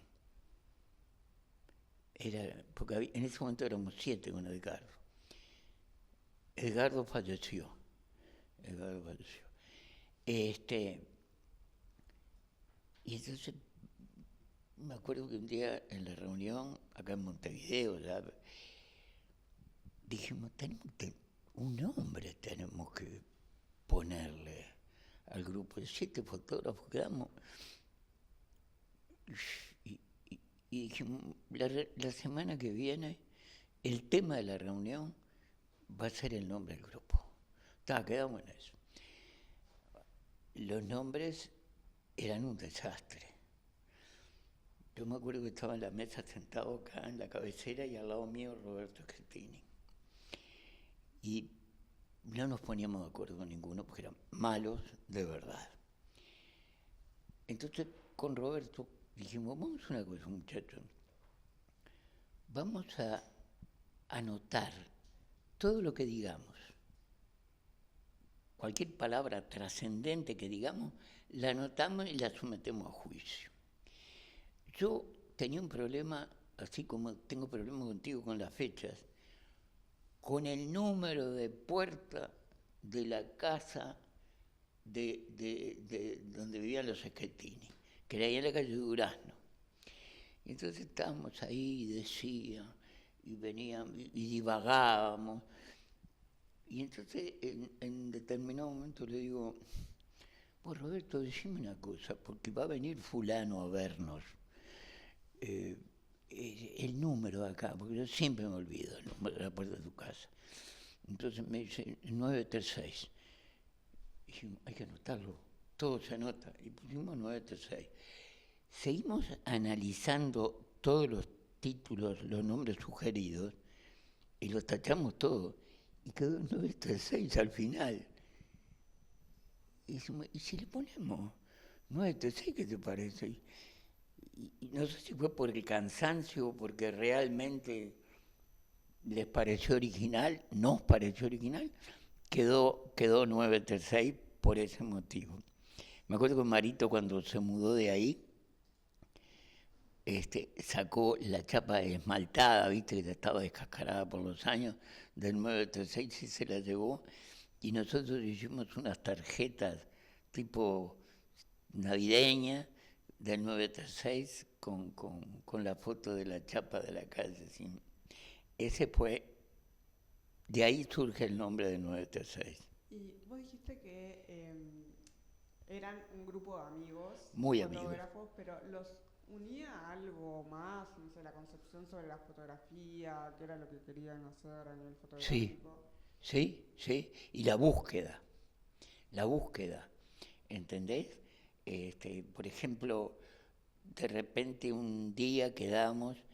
Porque en ese momento éramos 7 con Edgardo. Edgardo falleció. Y entonces me acuerdo que un día en la reunión, acá en Montevideo, ya, dijimos, un nombre tenemos que ponerle al grupo de 7 fotógrafos que damos. Y dijimos, la semana que viene, el tema de la reunión va a ser el nombre del grupo. Quedamos en eso. Los nombres eran un desastre. Yo me acuerdo que estaba en la mesa sentado acá en la cabecera y al lado mío Roberto Schettini. Y no nos poníamos de acuerdo con ninguno porque eran malos de verdad. Entonces con Roberto dijimos, vamos a hacer una cosa, muchachos. Vamos a anotar todo lo que digamos. Cualquier palabra trascendente que digamos, la anotamos y la sometemos a juicio. Yo tenía un problema, así como tengo problemas contigo con las fechas, con el número de puerta de la casa de donde vivían los Schettini, que era ahí en la calle Durazno. Y entonces estábamos ahí y decían, y venían, y divagábamos. Y entonces en determinado momento le digo, pues Roberto, decime una cosa, porque va a venir fulano a vernos. El número de acá, porque yo siempre me olvido el número de la puerta de tu casa. Entonces me dice 936. Y dijimos, hay que anotarlo, todo se anota. Y pusimos 936. Seguimos analizando todos los títulos, los nombres sugeridos, y los tachamos todos. Y quedó 936 al final. Y dijimos, ¿y si le ponemos 936, qué te parece? Y no sé si fue por el cansancio o porque realmente les pareció original, nos pareció original, quedó 936 por ese motivo. Me acuerdo que Marito cuando se mudó de ahí, sacó la chapa esmaltada, viste que ya estaba descascarada por los años, del 936 y se la llevó, y nosotros hicimos unas tarjetas tipo navideña del 936 con la foto de la chapa de la calle. ¿Sí? Ese fue, de ahí surge el nombre del 936. Y vos dijiste que eran un grupo de amigos, muy fotógrafos, amigos, pero los unía algo más, no sé, la concepción sobre la fotografía, qué era lo que querían hacer a nivel fotográfico. Sí, y la búsqueda, ¿entendés? Por ejemplo, de repente un día quedamos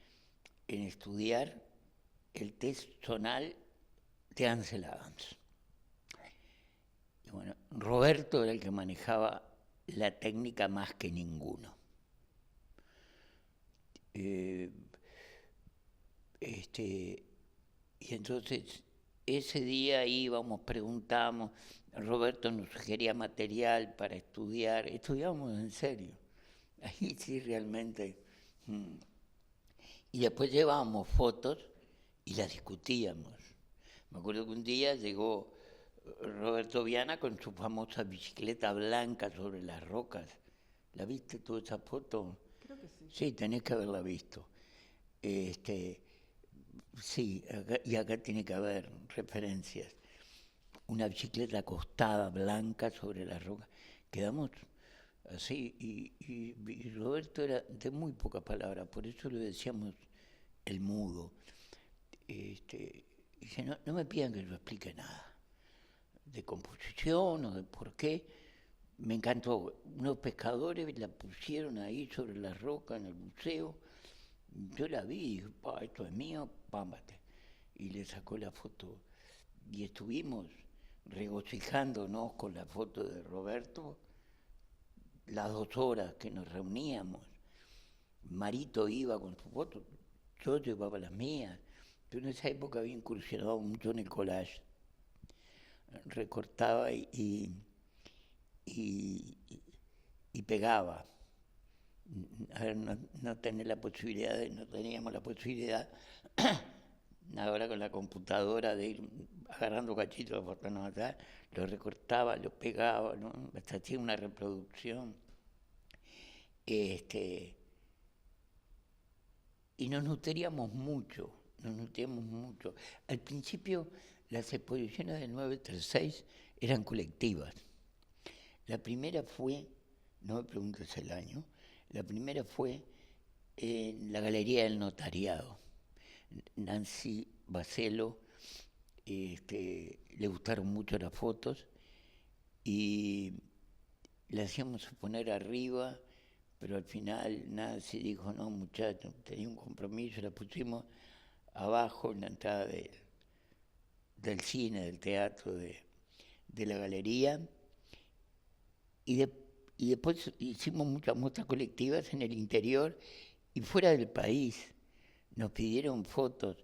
en estudiar el test tonal de Ansel Adams. Y bueno, Roberto era el que manejaba la técnica más que ninguno. Y entonces ese día íbamos, preguntamos, Roberto nos sugería material para estudiar, estudiábamos en serio, ahí sí realmente. Y después llevábamos fotos y las discutíamos. Me acuerdo que un día llegó Roberto Viana con su famosa bicicleta blanca sobre las rocas. ¿La viste tú esa foto? Creo que sí. Sí, tenés que haberla visto. Sí, y acá tiene que haber referencias. Una bicicleta acostada, blanca, sobre las rocas. Quedamos así, y Roberto era de muy pocas palabras, por eso le decíamos el mudo. Dice, no me pidan que yo explique nada de composición o de por qué. Me encantó. Unos pescadores la pusieron ahí sobre la roca en el buceo. Yo la vi y dije, esto es mío, pámbate. Y le sacó la foto. Y estuvimos regocijándonos con la foto de Roberto las 2 horas que nos reuníamos. Marito iba con su foto, yo llevaba las mías. Yo en esa época había incursionado mucho en el collage. Recortaba y pegaba. A ver, no teníamos la posibilidad ahora con la computadora de ir agarrando cachitos de fotos, lo recortaba, lo pegaba, ¿no? Hasta hacía una reproducción. Y nos nutíamos mucho. Al principio las exposiciones del 936 eran colectivas. La primera fue, no me preguntes el año, la primera fue en la Galería del Notariado. Nancy Bacelo le gustaron mucho las fotos y le hacíamos poner arriba, pero al final Nancy dijo, no muchachos, tenía un compromiso, la pusimos abajo en la entrada del cine, del teatro, de la galería, y, y después hicimos muchas muestras colectivas en el interior y fuera del país. Nos pidieron fotos,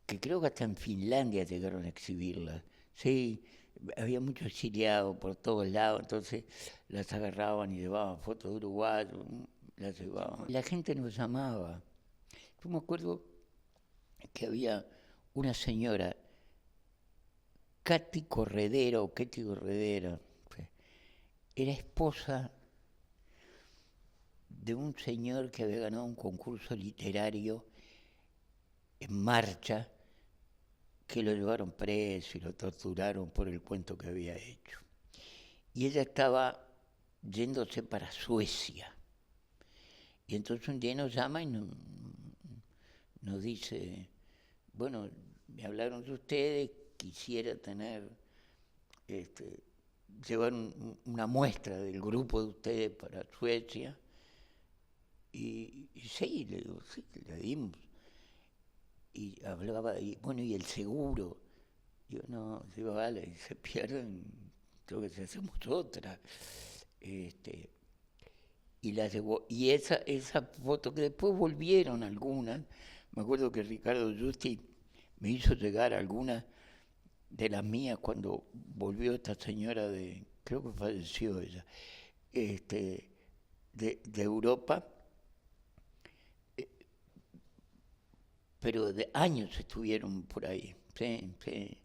que creo que hasta en Finlandia llegaron a exhibirlas. Sí, había muchos exiliados por todos lados, entonces las agarraban y llevaban fotos de Uruguay, las llevaban. La gente nos llamaba. Yo me acuerdo que había una señora, Katy Corredera, era esposa de un señor que había ganado un concurso literario en marcha, que lo llevaron preso y lo torturaron por el cuento que había hecho. Y ella estaba yéndose para Suecia. Y entonces un día nos llama y nos dice, bueno, me hablaron de ustedes, quisiera llevar una muestra del grupo de ustedes para Suecia. Y sí, le digo, sí, le dimos. Y hablaba, y bueno, y el seguro. Yo no, digo, vale, y se pierden, creo que si hacemos otra. Y la llevó. Y esa foto, que después volvieron algunas, me acuerdo que Ricardo Justi me hizo llegar algunas de las mías cuando volvió esta señora creo que falleció ella, de Europa, pero de años estuvieron por ahí. Sí, sí.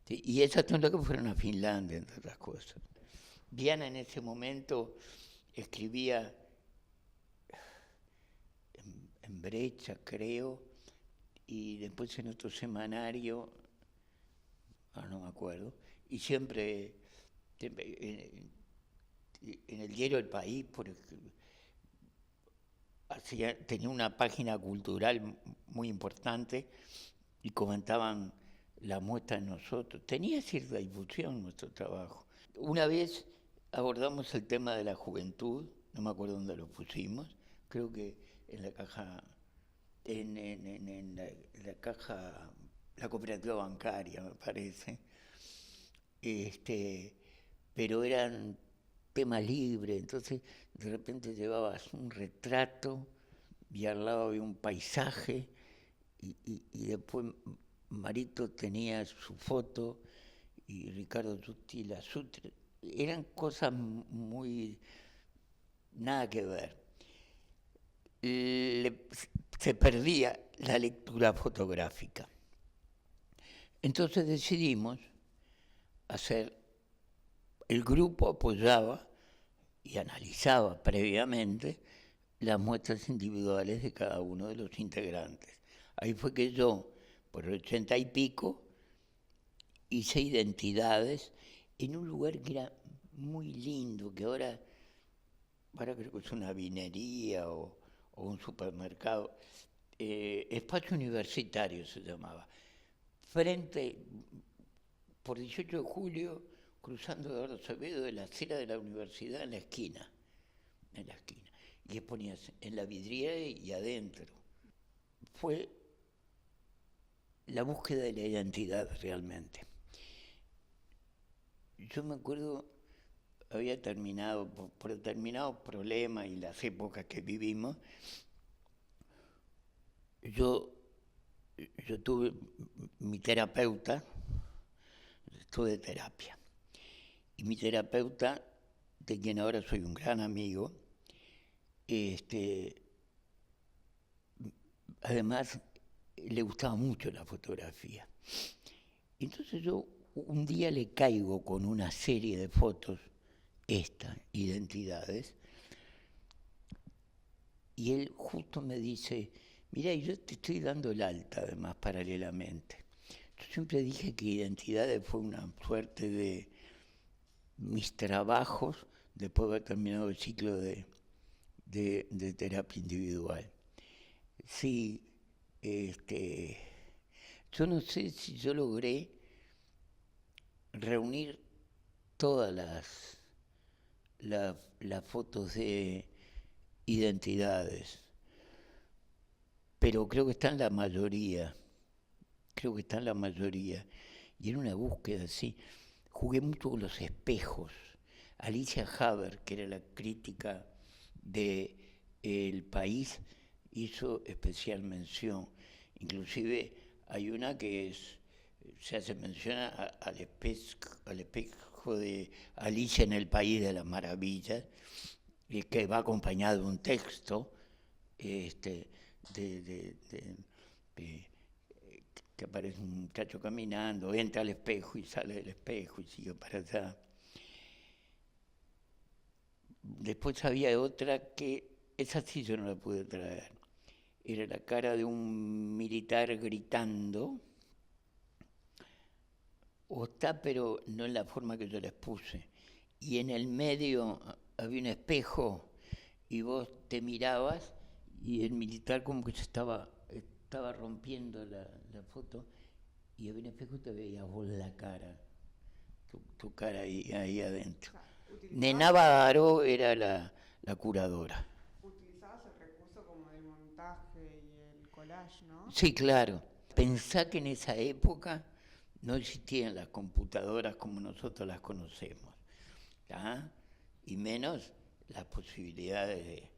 Sí, y esas son las que fueron a Finlandia, entre otras cosas. Diana en ese momento escribía en Brecha, creo, y después en otro semanario, no me acuerdo, y siempre en el diario El País, tenía una página cultural muy importante y comentaban la muestra de nosotros. Tenía cierta difusión nuestro trabajo. Una vez abordamos el tema de la juventud, no me acuerdo dónde lo pusimos, creo que en la caja, en la caja, la cooperativa bancaria, me parece. Pero eran temas libres, entonces de repente llevabas un retrato y al lado había un paisaje y después Marito tenía su foto y Ricardo Justi la suya. Eran cosas muy nada que ver. Se perdía la lectura fotográfica. Entonces decidimos hacer, el grupo apoyaba y analizaba previamente las muestras individuales de cada uno de los integrantes. Ahí fue que yo, por el 80 y pico, hice identidades en un lugar que era muy lindo, que ahora creo que es una vinería o un supermercado, Espacio Universitario se llamaba, frente, por 18 de julio, cruzando Eduardo Acevedo, de la acera de la universidad en la esquina. Y ponías en la vidriera y adentro. Fue la búsqueda de la identidad realmente. Yo me acuerdo, había terminado, por determinados problemas y las épocas que vivimos, yo tuve mi terapeuta, estuve de terapia. Y mi terapeuta, de quien ahora soy un gran amigo, además le gustaba mucho la fotografía. Entonces yo un día le caigo con una serie de fotos, identidades, y él justo me dice, mira, yo te estoy dando el alta además paralelamente. Yo siempre dije que identidades fue una suerte de mis trabajos después de haber terminado el ciclo de terapia individual. Sí, Yo no sé si yo logré reunir todas las fotos de identidades, pero creo que está en la mayoría, creo que está en la mayoría. Y en una búsqueda así, jugué mucho con los espejos. Alicia Haber, que era la crítica de El País, hizo especial mención. Inclusive hay una que se hace mención al espejo de Alicia en el País de las Maravillas, y que va acompañado de un texto este, de, de- de- de- que aparece un muchacho caminando, entra al espejo y sale del espejo y sigue para allá. Después había otra que, esa sí yo no la pude traer. Era la cara de un militar gritando, o está, pero no en la forma que yo les puse. Y en el medio había un espejo y vos te mirabas y el militar como que se estaba rompiendo la foto y había un espejo y te veías vos la cara, tu cara ahí O adentro. sea, Nena Badaro era la curadora. utilizabas el recurso como del montaje y el collage, ¿no? Sí, claro. Pensá que en esa época no existían las computadoras como nosotros las conocemos, ¿tá? Y menos las posibilidades de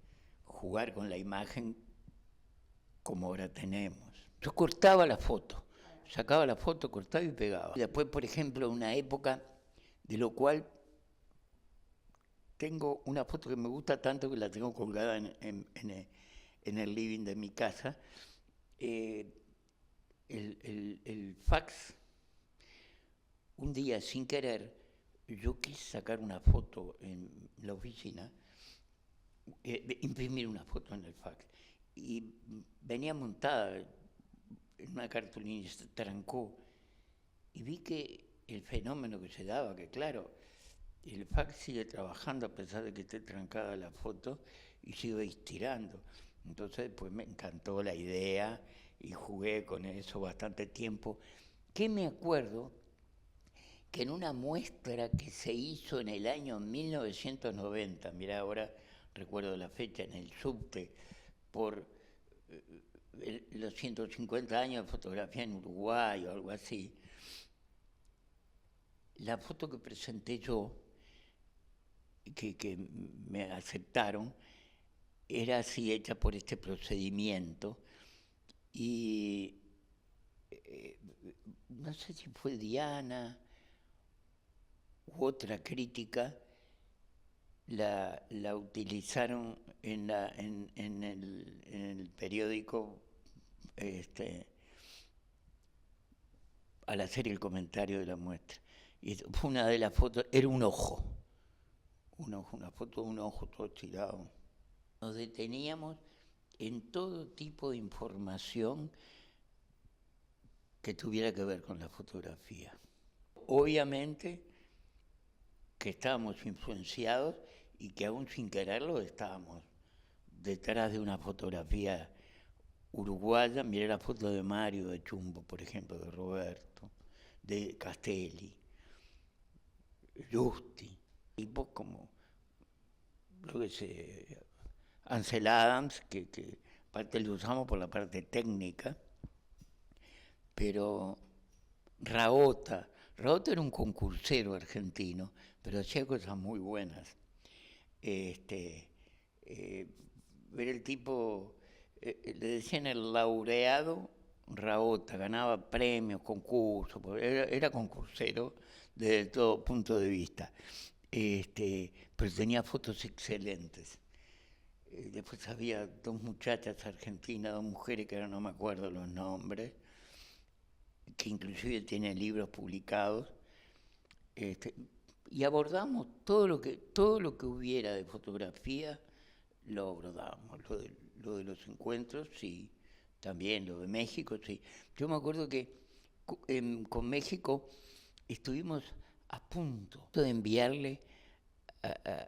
jugar con la imagen como ahora tenemos. Yo cortaba la foto, sacaba la foto, cortaba y pegaba. Después, por ejemplo, una época de lo cual tengo una foto que me gusta tanto que la tengo colgada en el living de mi casa. eh, el fax, un día sin querer, yo quise sacar una foto en la oficina, imprimir una foto en el fax, y venía montada en una cartulina y se trancó, y vi que el fenómeno que se daba, que claro, el fax sigue trabajando a pesar de que esté trancada la foto y sigue estirando. Entonces, pues me encantó la idea y jugué con eso bastante tiempo. Que me acuerdo que en una muestra que se hizo en el año 1990, mirá, ahora recuerdo la fecha, en el subte, por los 150 años de fotografía en Uruguay o algo así, la foto que presenté yo, que me aceptaron, era así hecha por este procedimiento y no sé si fue Diana u otra crítica, la utilizaron en el periódico este, al hacer el comentario de la muestra. Y fue una de las fotos, era un ojo, una foto de un ojo todo estirado. Nos deteníamos en todo tipo de información que tuviera que ver con la fotografía. Obviamente que estábamos influenciados y que aún sin quererlo estábamos detrás de una fotografía uruguaya. Miré la foto de Mario, de Chumbo, por ejemplo, de Roberto, de Castelli, Justi, tipos como, lo que sé, Ansel Adams, que aparte lo usamos por la parte técnica, pero Raota era un concursero argentino, pero hacía cosas muy buenas. Este, eh, Era el tipo, le decían el laureado Raota, ganaba premios, concursos, era concursero desde todo punto de vista. Pero tenía fotos excelentes. Después había dos muchachas argentinas, dos mujeres que ahora no me acuerdo los nombres, que inclusive tienen libros publicados, este, y abordamos todo lo que hubiera de fotografía, lo abordamos. Lo de los encuentros, sí, también lo de México, sí. Yo me acuerdo que con México estuvimos a punto de enviarle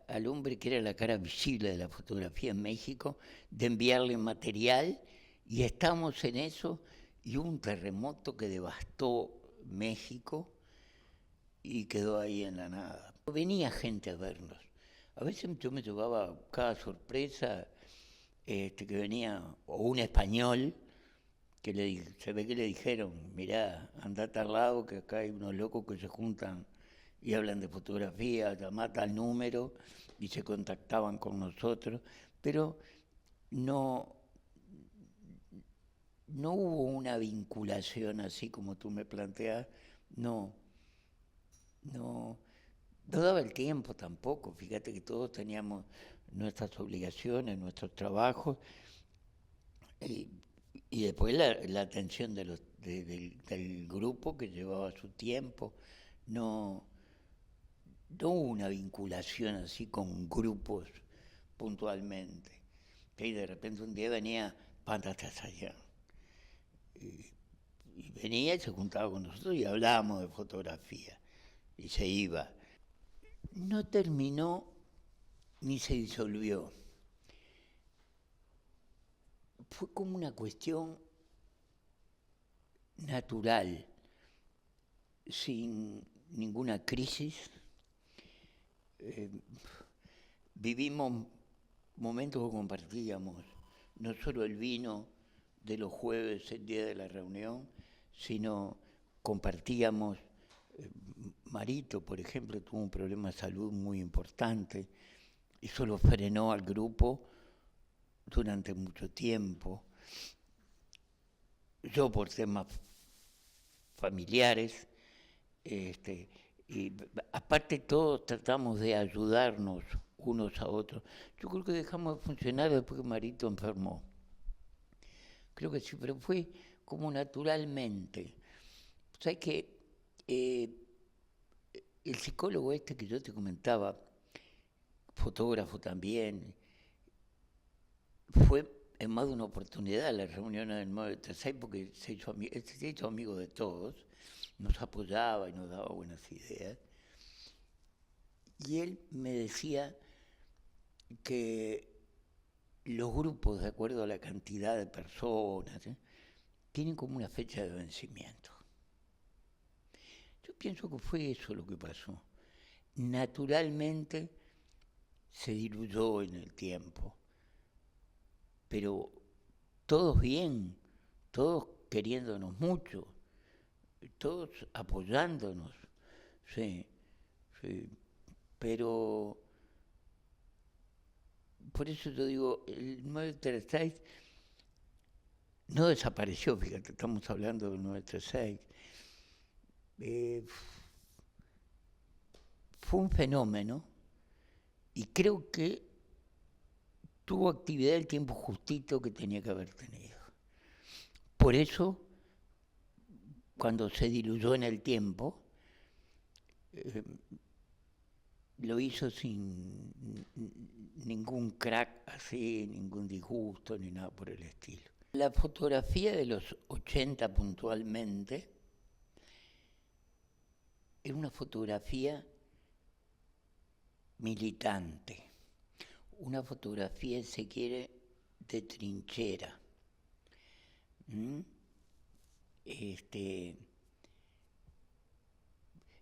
al hombre que era la cara visible de la fotografía en México, de enviarle material, y estamos en eso, y hubo un terremoto que devastó México y quedó ahí en la nada. Venía gente a vernos. A veces yo me llevaba cada sorpresa que venía, o un español, que se ve que le dijeron, mirá, andate al lado que acá hay unos locos que se juntan y hablan de fotografía, llamá tal número, y se contactaban con nosotros, pero no, no hubo una vinculación así como tú me planteas, no, no, no daba el tiempo tampoco, fíjate que todos teníamos nuestras obligaciones, nuestros trabajos, y, y después la atención del grupo que llevaba su tiempo, no, no hubo una vinculación así con grupos puntualmente. Y de repente un día venía Panda allá. Y venía y se juntaba con nosotros y hablábamos de fotografía. Y se iba. No terminó ni se disolvió. Fue como una cuestión natural, sin ninguna crisis. Vivimos momentos que compartíamos, no solo el vino de los jueves, el día de la reunión, sino compartíamos. Marito, por ejemplo, tuvo un problema de salud muy importante, eso lo frenó al grupo durante mucho tiempo. Yo por temas familiares, y aparte todos tratamos de ayudarnos unos a otros. Yo creo que dejamos de funcionar después que Marito enfermó. Creo que sí, pero fue como naturalmente. ¿Sabes qué? El psicólogo este que yo te comentaba, fotógrafo también, fue en más de una oportunidad a las reuniones del 936 porque se hizo amigo de todos, nos apoyaba y nos daba buenas ideas. Y él me decía que los grupos, de acuerdo a la cantidad de personas, tienen como una fecha de vencimiento. Yo pienso que fue eso lo que pasó. Naturalmente se diluyó en el tiempo, pero todos bien, todos queriéndonos mucho, todos apoyándonos, sí, sí, pero por eso yo digo, el 936 no desapareció, fíjate, estamos hablando del 936. Fue un fenómeno y creo que tuvo actividad el tiempo justito que tenía que haber tenido. Por eso, cuando se diluyó en el tiempo, eh, lo hizo sin ningún crack así, ningún disgusto, ni nada por el estilo. La fotografía de los 80 puntualmente era una fotografía militante, una fotografía, si se quiere, de trinchera.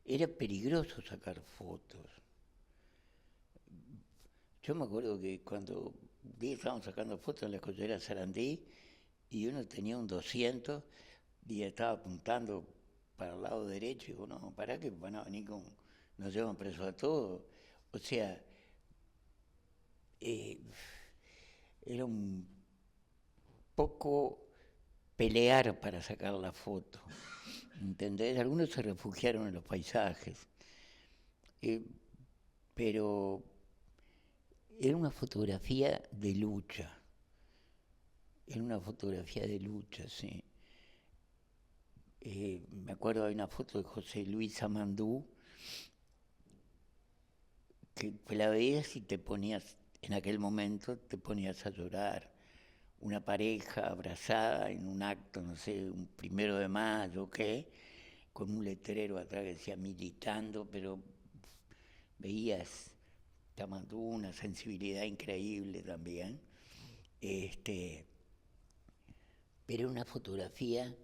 Era peligroso sacar fotos. Yo me acuerdo que cuando estábamos sacando fotos en la escollera Sarandí y uno tenía un 200 y estaba apuntando para el lado derecho y digo, no, ¿para qué van a venir nos llevan presos a todos? O sea, era un poco pelear para sacar la foto, ¿entendés? Algunos se refugiaron en los paisajes, pero era una fotografía de lucha, sí. Me acuerdo de una foto de José Luis Amandú, que la veías y te ponías, en aquel momento te ponías a llorar. Una pareja abrazada en un acto, no sé, un 1 de mayo, ¿qué? Con un letrero atrás que decía militando, pero veías Amandú una sensibilidad increíble también. pero una fotografía,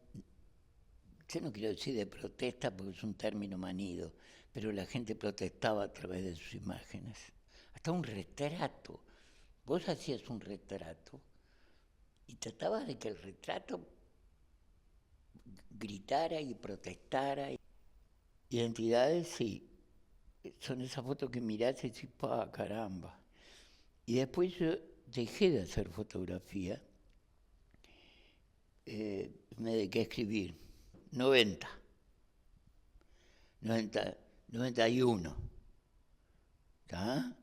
yo no quiero decir de protesta porque es un término manido, pero la gente protestaba a través de sus imágenes. Hasta un retrato. Vos hacías un retrato y tratabas de que el retrato gritara y protestara. Identidades, sí, son esas fotos que mirás y decís, pa, caramba. Y después yo dejé de hacer fotografía, me dediqué a escribir, 90, 91, ¿tá?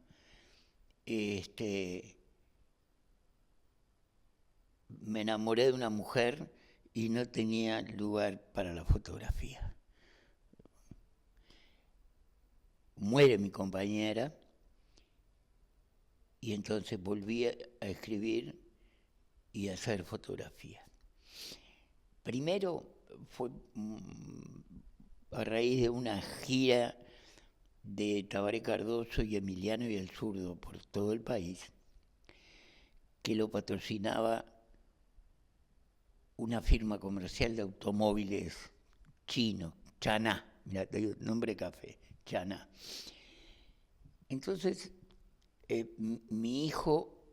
Me enamoré de una mujer y no tenía lugar para la fotografía. Muere mi compañera y entonces volví a escribir y a hacer fotografía. Primero fue a raíz de una gira de Tabaré Cardoso y Emiliano y el Zurdo por todo el país, que lo patrocinaba una firma comercial de automóviles chino, Chaná, mira, te digo, nombre café, Chaná. Entonces, mi hijo,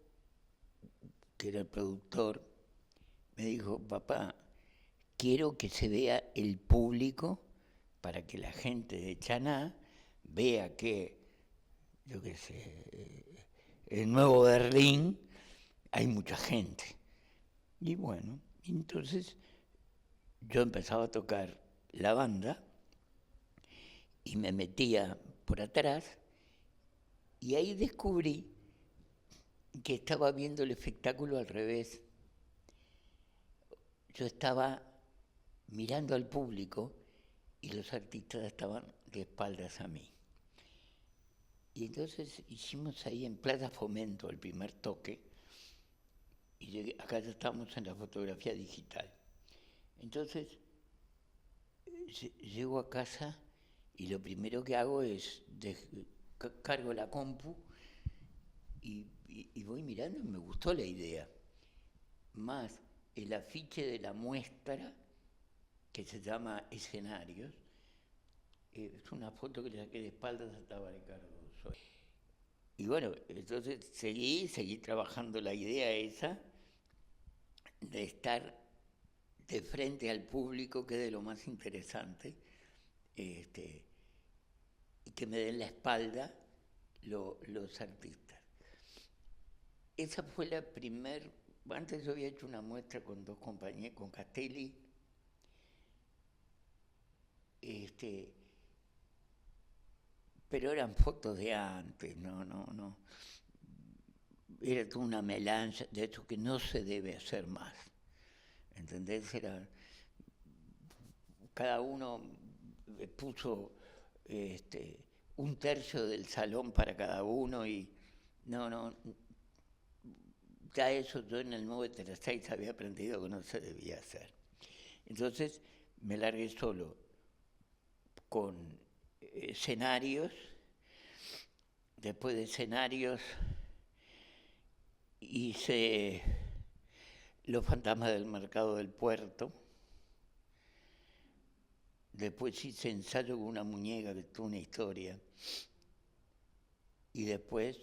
que era el productor, me dijo, papá, quiero que se vea el público para que la gente de Chaná vea que, yo qué sé, en Nuevo Berlín hay mucha gente. Y bueno, entonces yo empezaba a tocar la banda y me metía por atrás y ahí descubrí que estaba viendo el espectáculo al revés. Yo estaba mirando al público y los artistas estaban de espaldas a mí. Y entonces hicimos ahí en Plaza Fomento el primer toque y acá ya estábamos en la fotografía digital. Entonces llego a casa y lo primero que hago es cargo la compu y voy mirando y me gustó la idea. Más el afiche de la muestra que se llama Escenarios, es una foto que le saqué de espaldas a Tabaré Cardoso. Y bueno, entonces seguí trabajando la idea esa de estar de frente al público, que es de lo más interesante, y que me den la espalda los artistas. Esa fue la primer. Antes yo había hecho una muestra con dos compañeros, con Castelli, pero eran fotos de antes, no. Era toda una melange, de hecho que no se debe hacer más. ¿Entendés? Cada uno puso un tercio del salón para cada uno y no, ya eso yo en el 936 había aprendido que no se debía hacer. Entonces me largué solo con escenarios, después de escenarios hice Los fantasmas del mercado del puerto, después hice Ensayo con una muñeca, que tuvo una historia, y después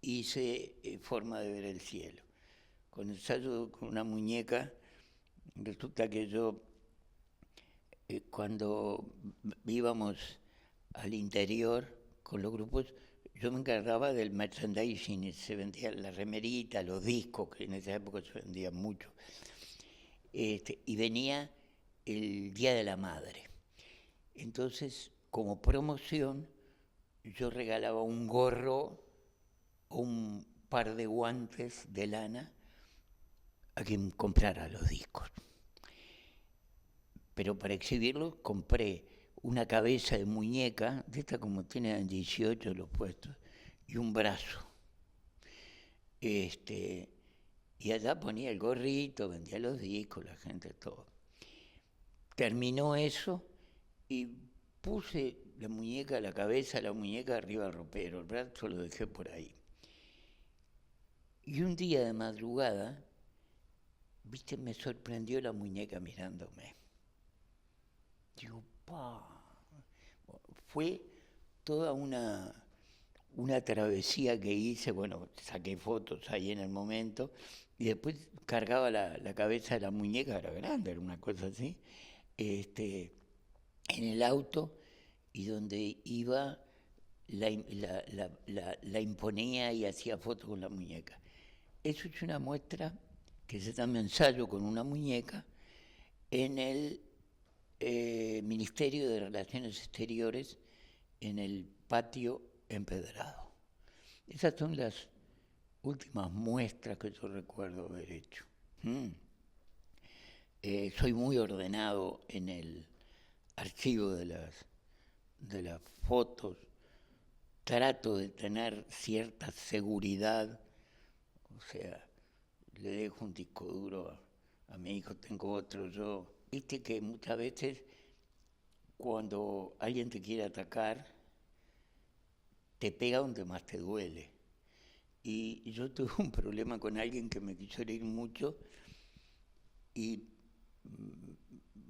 hice Forma de ver el cielo. Con Ensayo con una muñeca, resulta que yo, cuando íbamos al interior con los grupos, yo me encargaba del merchandising, se vendían las remeritas, los discos, que en esa época se vendían mucho, y venía el Día de la Madre. Entonces, como promoción, yo regalaba un gorro o un par de guantes de lana a quien comprara los discos. Pero para exhibirlos compré una cabeza de muñeca, de esta como tienen 18 los puestos, y un brazo. Y allá ponía el gorrito, vendía los discos, la gente, todo. Terminó eso y puse la cabeza de la muñeca arriba del ropero, el brazo lo dejé por ahí. Y un día de madrugada viste, me sorprendió la muñeca mirándome. Digo, pa. Fue toda una travesía que hice, bueno, saqué fotos ahí en el momento, y después cargaba la cabeza de la muñeca, era grande, era una cosa así, en el auto, y donde iba la imponía y hacía fotos con la muñeca. Eso es una muestra que se llama ensayo con una muñeca en el Ministerio de Relaciones Exteriores, en el patio empedrado. Esas son las últimas muestras que yo recuerdo haber hecho. Soy muy ordenado en el archivo de las fotos. Trato de tener cierta seguridad, o sea, le dejo un disco duro a mi hijo, tengo otro yo. Viste que muchas veces cuando alguien te quiere atacar, te pega donde más te duele. Y yo tuve un problema con alguien que me quiso herir mucho y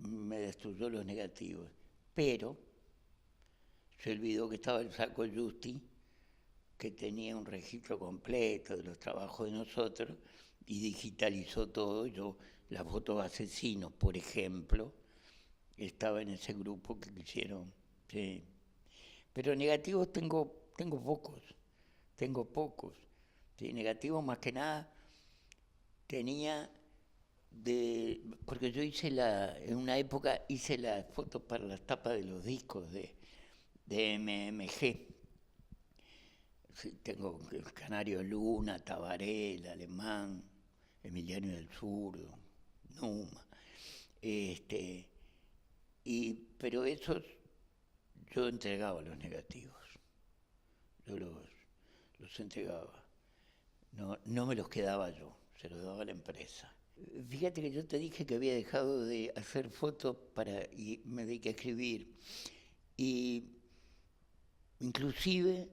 me destruyó los negativos. Pero se olvidó que estaba el saco Justi, que tenía un registro completo de los trabajos de nosotros y digitalizó todo. Yo, la foto Asesinos, por ejemplo, estaba en ese grupo que quisieron. Sí. Pero negativos tengo pocos. Sí, negativos más que nada tenía porque yo en una época hice las fotos para las tapas de los discos de MMG. Sí, tengo el Canario Luna, Tabaré, el Alemán, Emiliano del Zurdo, Numa. Pero esos yo entregaba los negativos. Yo los entregaba. No me los quedaba yo, se los daba a la empresa. Fíjate que yo te dije que había dejado de hacer fotos y me dediqué a escribir. Y inclusive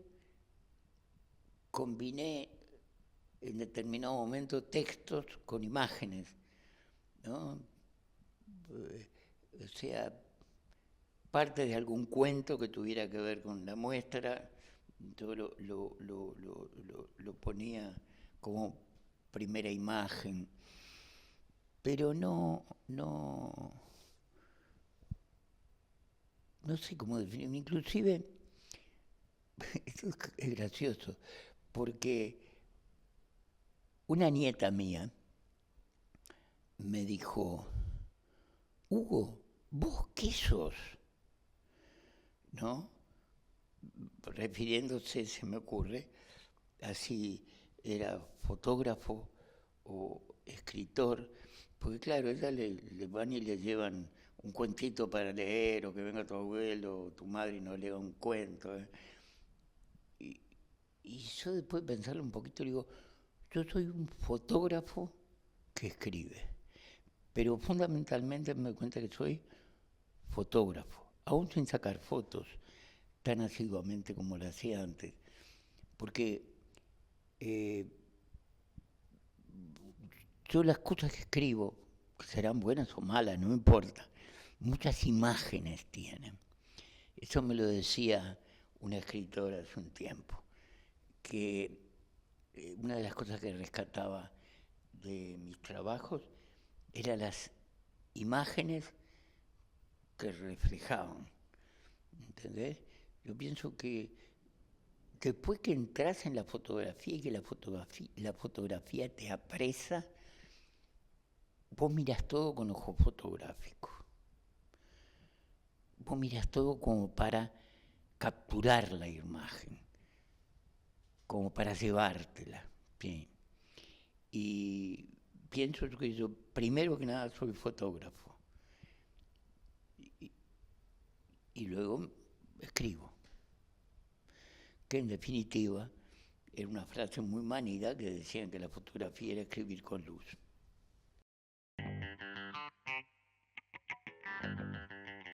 combiné en determinado momento textos con imágenes, ¿no? O sea, parte de algún cuento que tuviera que ver con la muestra, yo lo ponía como primera imagen, pero no sé cómo definirlo. Inclusive, esto es gracioso, porque una nieta mía me dijo, Hugo, ¿vos qué sos? ¿No? Refiriéndose, se me ocurre, así era fotógrafo o escritor, porque claro, ella le van y le llevan un cuentito para leer, o que venga tu abuelo o tu madre y nos lea un cuento. Y yo después de pensarlo un poquito, digo, yo soy un fotógrafo que escribe, pero fundamentalmente me doy cuenta que soy fotógrafo, aún sin sacar fotos tan asiduamente como lo hacía antes, porque yo las cosas que escribo, serán buenas o malas, no me importa, muchas imágenes tienen. Eso me lo decía una escritora hace un tiempo, que una de las cosas que rescataba de mis trabajos eran las imágenes que reflejaban, ¿entendés? Yo pienso que después que entras en la fotografía y que la fotografía te apresa, vos mirás todo con ojo fotográfico. Vos mirás todo como para capturar la imagen, como para llevártela. ¿Sí? Y pienso que yo, primero que nada, soy fotógrafo. Y luego escribo. Que en definitiva era una frase muy manida que decían que la fotografía era escribir con luz.